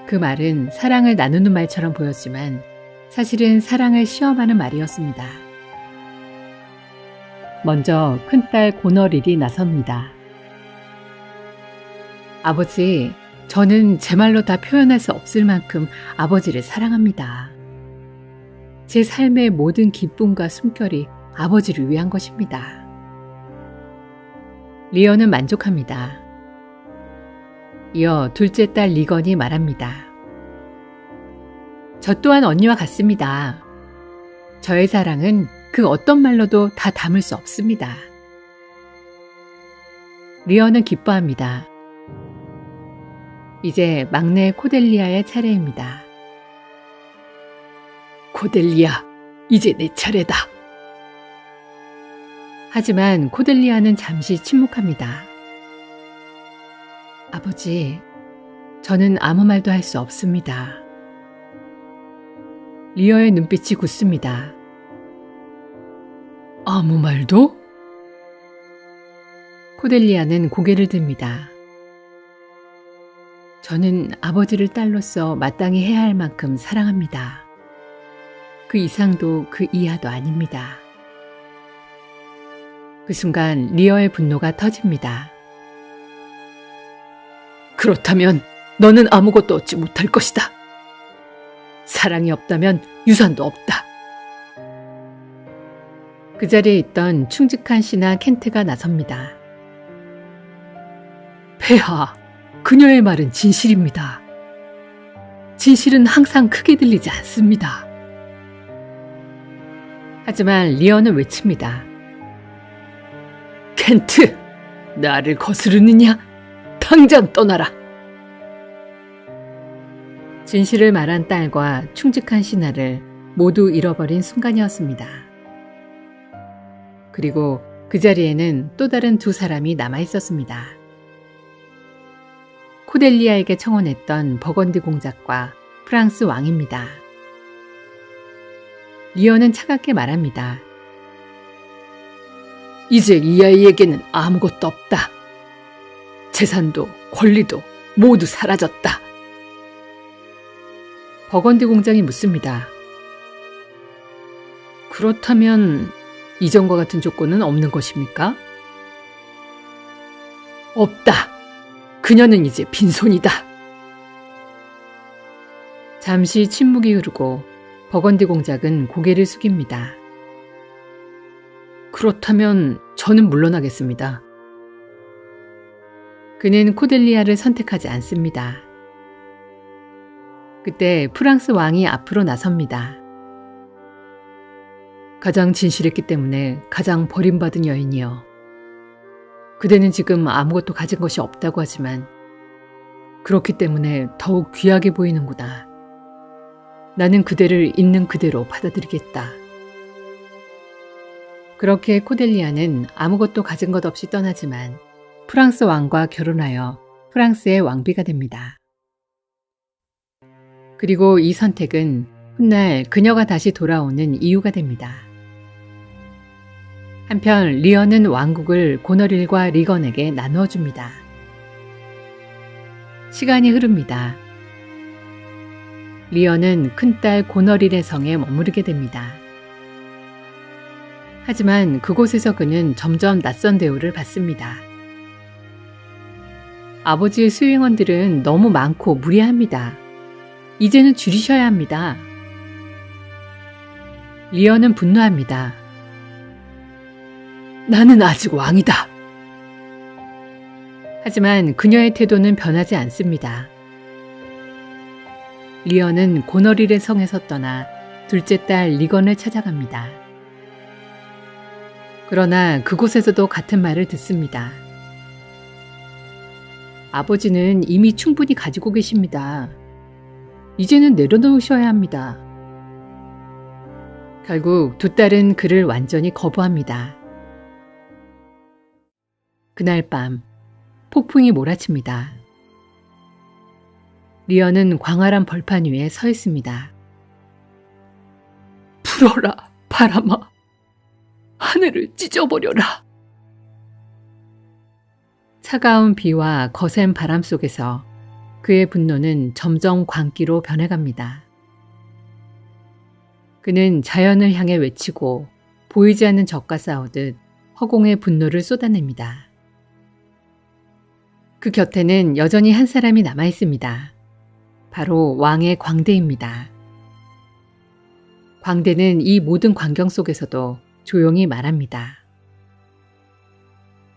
그 말은 사랑을 나누는 말처럼 보였지만 사실은 사랑을 시험하는 말이었습니다. 먼저 큰딸 고너릴이 나섭니다. 아버지, 저는 제 말로 다 표현할 수 없을 만큼 아버지를 사랑합니다. 제 삶의 모든 기쁨과 숨결이 아버지를 위한 것입니다. 리어는 만족합니다. 이어 둘째 딸 리건이 말합니다. 저 또한 언니와 같습니다. 저의 사랑은 그 어떤 말로도 다 담을 수 없습니다. 리어는 기뻐합니다. 이제 막내 코델리아의 차례입니다. 코델리아, 이제 내 차례다. 하지만 코델리아는 잠시 침묵합니다. 아버지, 저는 아무 말도 할 수 없습니다. 리어의 눈빛이 굳습니다. 아무 말도? 코델리아는 고개를 듭니다. 저는 아버지를 딸로서 마땅히 해야 할 만큼 사랑합니다. 그 이상도 그 이하도 아닙니다. 그 순간 리어의 분노가 터집니다. 그렇다면 너는 아무것도 얻지 못할 것이다. 사랑이 없다면 유산도 없다. 그 자리에 있던 충직한 신하 켄트가 나섭니다. 폐하, 그녀의 말은 진실입니다. 진실은 항상 크게 들리지 않습니다. 하지만 리어는 외칩니다. 켄트, 나를 거스르느냐? 당장 떠나라. 진실을 말한 딸과 충직한 신하를 모두 잃어버린 순간이었습니다. 그리고 그 자리에는 또 다른 두 사람이 남아 있었습니다. 코델리아에게 청혼했던 버건디 공작과 프랑스 왕입니다. 리어는 차갑게 말합니다. 이제 이 아이에게는 아무것도 없다. 재산도 권리도 모두 사라졌다. 버건디 공장이 묻습니다. 그렇다면 이전과 같은 조건은 없는 것입니까? 없다. 그녀는 이제 빈손이다. 잠시 침묵이 흐르고 버건디 공작은 고개를 숙입니다. 그렇다면 저는 물러나겠습니다. 그는 코델리아를 선택하지 않습니다. 그때 프랑스 왕이 앞으로 나섭니다. 가장 진실했기 때문에 가장 버림받은 여인이여. 그대는 지금 아무것도 가진 것이 없다고 하지만 그렇기 때문에 더욱 귀하게 보이는구나. 나는 그대를 있는 그대로 받아들이겠다. 그렇게 코델리아는 아무것도 가진 것 없이 떠나지만 프랑스 왕과 결혼하여 프랑스의 왕비가 됩니다. 그리고 이 선택은 훗날 그녀가 다시 돌아오는 이유가 됩니다. 한편 리언은 왕국을 고너릴과 리건에게 나누어 줍니다. 시간이 흐릅니다. 리언은 큰딸 고너릴의 성에 머무르게 됩니다. 하지만 그곳에서 그는 점점 낯선 대우를 받습니다. 아버지의 수행원들은 너무 많고 무리합니다. 이제는 줄이셔야 합니다. 리언은 분노합니다. 나는 아직 왕이다. 하지만 그녀의 태도는 변하지 않습니다. 리언은 고너릴의 성에서 떠나 둘째 딸 리건을 찾아갑니다. 그러나 그곳에서도 같은 말을 듣습니다. 아버지는 이미 충분히 가지고 계십니다. 이제는 내려놓으셔야 합니다. 결국 두 딸은 그를 완전히 거부합니다. 그날 밤 폭풍이 몰아칩니다. 리언은 광활한 벌판 위에 서 있습니다. 불어라, 바람아. 하늘을 찢어버려라. 차가운 비와 거센 바람 속에서 그의 분노는 점점 광기로 변해갑니다. 그는 자연을 향해 외치고 보이지 않는 적과 싸우듯 허공에 분노를 쏟아냅니다. 그 곁에는 여전히 한 사람이 남아 있습니다. 바로 왕의 광대입니다. 광대는 이 모든 광경 속에서도 조용히 말합니다.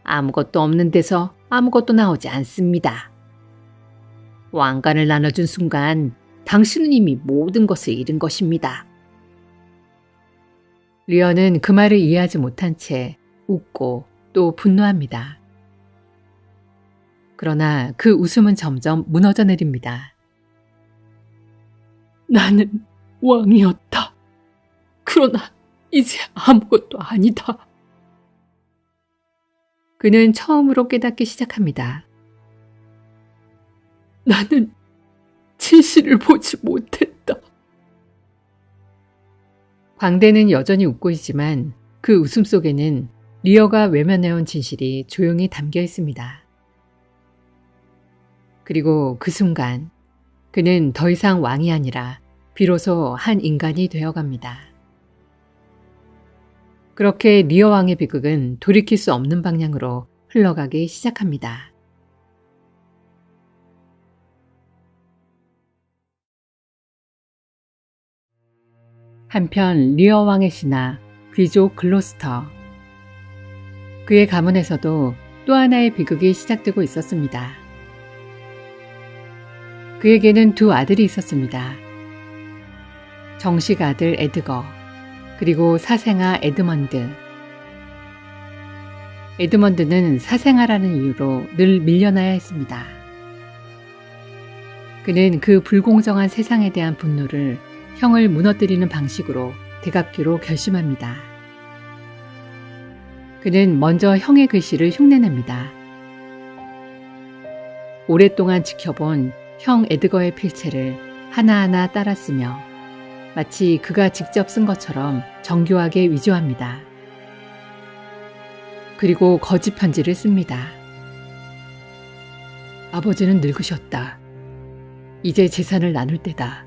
아무것도 없는 데서 아무것도 나오지 않습니다. 왕관을 나눠준 순간 당신은 이미 모든 것을 잃은 것입니다. 리언은 그 말을 이해하지 못한 채 웃고 또 분노합니다. 그러나 그 웃음은 점점 무너져 내립니다. 나는 왕이었다. 그러나 이제 아무것도 아니다. 그는 처음으로 깨닫기 시작합니다. 나는 진실을 보지 못했다. 광대는 여전히 웃고 있지만 그 웃음 속에는 리어가 외면해온 진실이 조용히 담겨 있습니다. 그리고 그 순간 그는 더 이상 왕이 아니라 비로소 한 인간이 되어갑니다. 그렇게 리어 왕의 비극은 돌이킬 수 없는 방향으로 흘러가기 시작합니다. 한편 리어 왕의 신하 귀족 글로스터. 그의 가문에서도 또 하나의 비극이 시작되고 있었습니다. 그에게는 두 아들이 있었습니다. 정식 아들 에드거, 그리고 사생아 에드먼드. 에드먼드는 사생아라는 이유로 늘 밀려나야 했습니다. 그는 그 불공정한 세상에 대한 분노를 형을 무너뜨리는 방식으로 되갚기로 결심합니다. 그는 먼저 형의 글씨를 흉내냅니다. 오랫동안 지켜본 형 에드거의 필체를 하나하나 따라 쓰며 마치 그가 직접 쓴 것처럼 정교하게 위조합니다. 그리고 거짓 편지를 씁니다. 아버지는 늙으셨다. 이제 재산을 나눌 때다.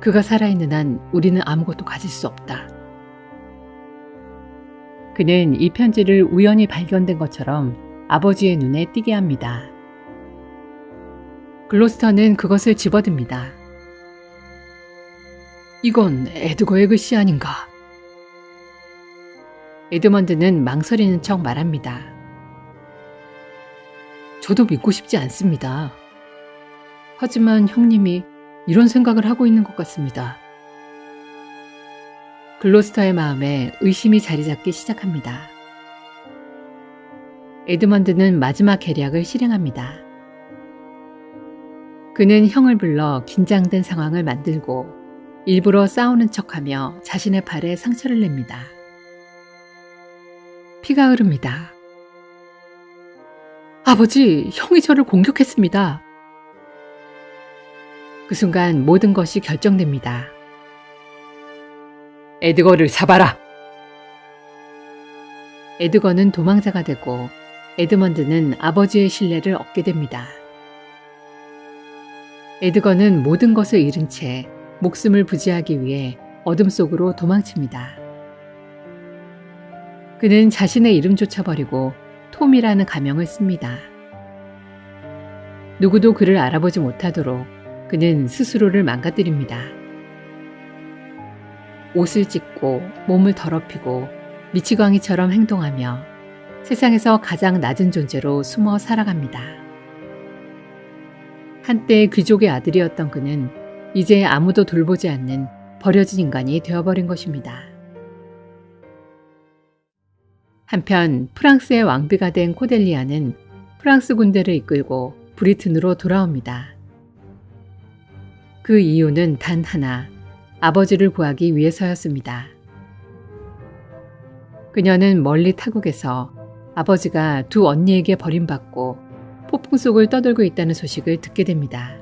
그가 살아있는 한 우리는 아무것도 가질 수 없다. 그는 이 편지를 우연히 발견된 것처럼 아버지의 눈에 띄게 합니다. 글로스터는 그것을 집어듭니다. 이건 에드거의 글씨 아닌가? 에드먼드는 망설이는 척 말합니다. 저도 믿고 싶지 않습니다. 하지만 형님이 이런 생각을 하고 있는 것 같습니다. 글로스터의 마음에 의심이 자리 잡기 시작합니다. 에드먼드는 마지막 계략을 실행합니다. 그는 형을 불러 긴장된 상황을 만들고 일부러 싸우는 척하며 자신의 팔에 상처를 냅니다. 피가 흐릅니다. 아버지, 형이 저를 공격했습니다. 그 순간 모든 것이 결정됩니다. 에드거를 잡아라! 에드거는 도망자가 되고 에드먼드는 아버지의 신뢰를 얻게 됩니다. 에드거는 모든 것을 잃은 채 목숨을 부지하기 위해 어둠 속으로 도망칩니다. 그는 자신의 이름조차 버리고 톰이라는 가명을 씁니다. 누구도 그를 알아보지 못하도록 그는 스스로를 망가뜨립니다. 옷을 찢고 몸을 더럽히고 미치광이처럼 행동하며 세상에서 가장 낮은 존재로 숨어 살아갑니다. 한때 귀족의 아들이었던 그는 이제 아무도 돌보지 않는 버려진 인간이 되어버린 것입니다. 한편 프랑스의 왕비가 된 코델리아는 프랑스 군대를 이끌고 브리튼으로 돌아옵니다. 그 이유는 단 하나, 아버지를 구하기 위해서였습니다. 그녀는 멀리 타국에서 아버지가 두 언니에게 버림받고 폭풍 속을 떠돌고 있다는 소식을 듣게 됩니다.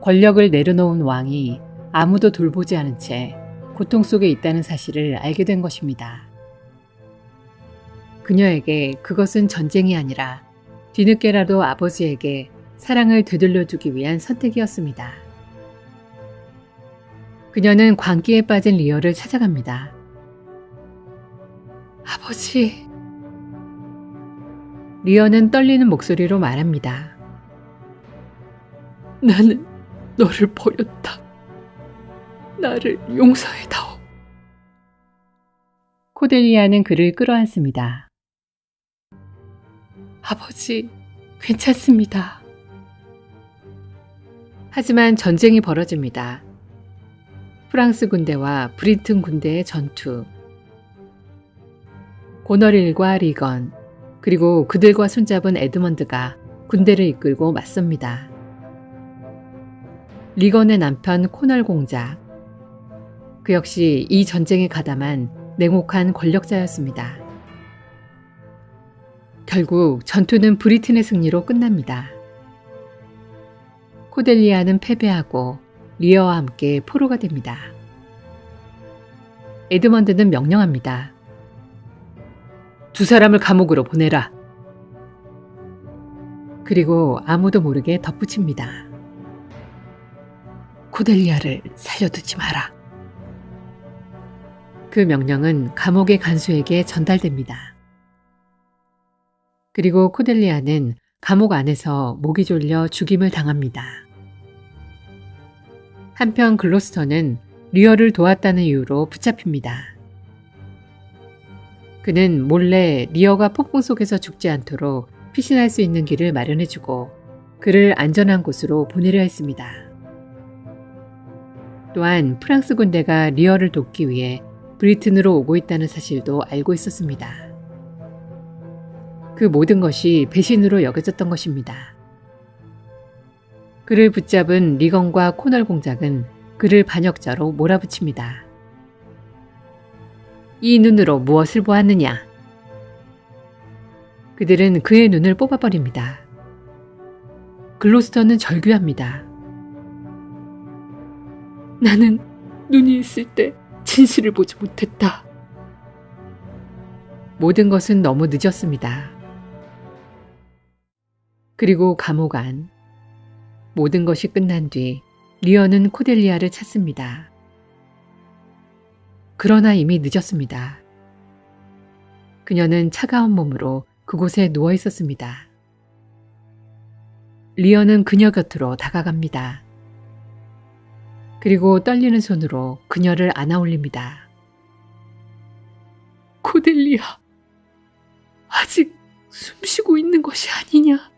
권력을 내려놓은 왕이 아무도 돌보지 않은 채 고통 속에 있다는 사실을 알게 된 것입니다. 그녀에게 그것은 전쟁이 아니라 뒤늦게라도 아버지에게 사랑을 되돌려주기 위한 선택이었습니다. 그녀는 광기에 빠진 리어를 찾아갑니다. 아버지. 리어는 떨리는 목소리로 말합니다. 나는 너를 버렸다. 나를 용서해다오. 코델리아는 그를 끌어안습니다. 아버지, 괜찮습니다. 하지만 전쟁이 벌어집니다. 프랑스 군대와 브리튼 군대의 전투. 고너릴과 리건, 그리고 그들과 손잡은 에드먼드가 군대를 이끌고 맞섭니다. 리건의 남편 코널 공작. 그 역시 이 전쟁에 가담한 냉혹한 권력자였습니다. 결국 전투는 브리튼의 승리로 끝납니다. 코델리아는 패배하고 리어와 함께 포로가 됩니다. 에드먼드는 명령합니다. 두 사람을 감옥으로 보내라. 그리고 아무도 모르게 덧붙입니다. 코델리아를 살려두지 마라. 그 명령은 감옥의 간수에게 전달됩니다. 그리고 코델리아는 감옥 안에서 목이 졸려 죽임을 당합니다. 한편 글로스터는 리어를 도왔다는 이유로 붙잡힙니다. 그는 몰래 리어가 폭풍 속에서 죽지 않도록 피신할 수 있는 길을 마련해주고 그를 안전한 곳으로 보내려 했습니다. 또한 프랑스 군대가 리어를 돕기 위해 브리튼으로 오고 있다는 사실도 알고 있었습니다. 그 모든 것이 배신으로 여겨졌던 것입니다. 그를 붙잡은 리건과 코널 공작은 그를 반역자로 몰아붙입니다. 이 눈으로 무엇을 보았느냐? 그들은 그의 눈을 뽑아버립니다. 글로스터는 절규합니다. 나는 눈이 있을 때 진실을 보지 못했다. 모든 것은 너무 늦었습니다. 그리고 감옥 안. 모든 것이 끝난 뒤 리어는 코델리아를 찾습니다. 그러나 이미 늦었습니다. 그녀는 차가운 몸으로 그곳에 누워 있었습니다. 리어는 그녀 곁으로 다가갑니다. 그리고 떨리는 손으로 그녀를 안아올립니다. 코델리아, 아직 숨쉬고 있는 것이 아니냐?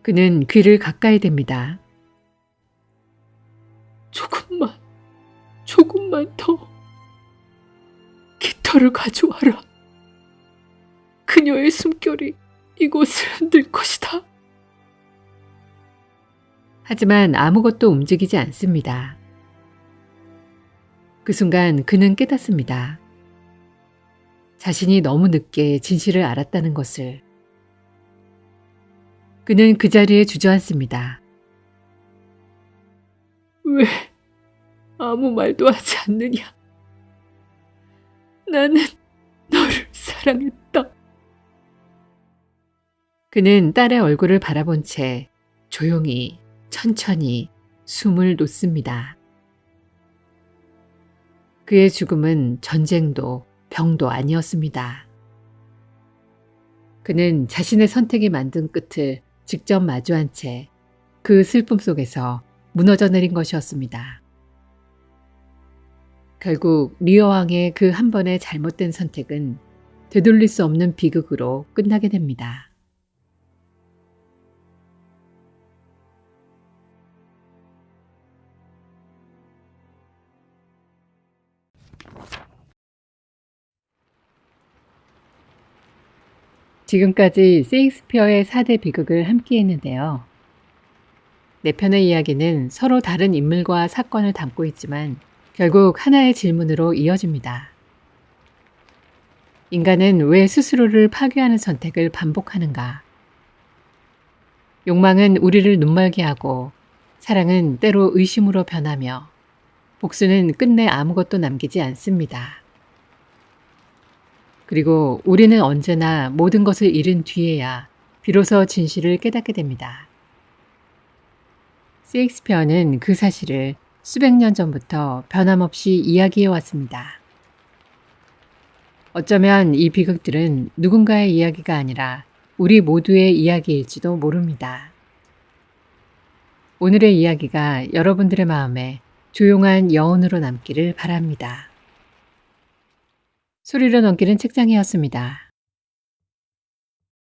그는 귀를 가까이 댑니다. 조금만 조금만 더 깃털을 가져와라. 그녀의 숨결이 이곳을 흔들 것이다. 하지만 아무것도 움직이지 않습니다. 그 순간 그는 깨닫습니다. 자신이 너무 늦게 진실을 알았다는 것을. 그는 그 자리에 주저앉습니다. 왜 아무 말도 하지 않느냐? 나는 너를 사랑했다. 그는 딸의 얼굴을 바라본 채 조용히 천천히 숨을 놓습니다. 그의 죽음은 전쟁도 병도 아니었습니다. 그는 자신의 선택이 만든 끝을 직접 마주한 채 그 슬픔 속에서 무너져 내린 것이었습니다. 결국 리어 왕의 그 한 번의 잘못된 선택은 되돌릴 수 없는 비극으로 끝나게 됩니다. 지금까지 셰익스피어의 4대 비극을 함께 했는데요. 네 편의 이야기는 서로 다른 인물과 사건을 담고 있지만 결국 하나의 질문으로 이어집니다. 인간은 왜 스스로를 파괴하는 선택을 반복하는가? 욕망은 우리를 눈멀게 하고 사랑은 때로 의심으로 변하며 복수는 끝내 아무것도 남기지 않습니다. 그리고 우리는 언제나 모든 것을 잃은 뒤에야 비로소 진실을 깨닫게 됩니다. 셰익스피어는 그 사실을 수백 년 전부터 변함없이 이야기해 왔습니다. 어쩌면 이 비극들은 누군가의 이야기가 아니라 우리 모두의 이야기일지도 모릅니다. 오늘의 이야기가 여러분들의 마음에 조용한 여운으로 남기를 바랍니다. 소리로 넘기는 책장이었습니다.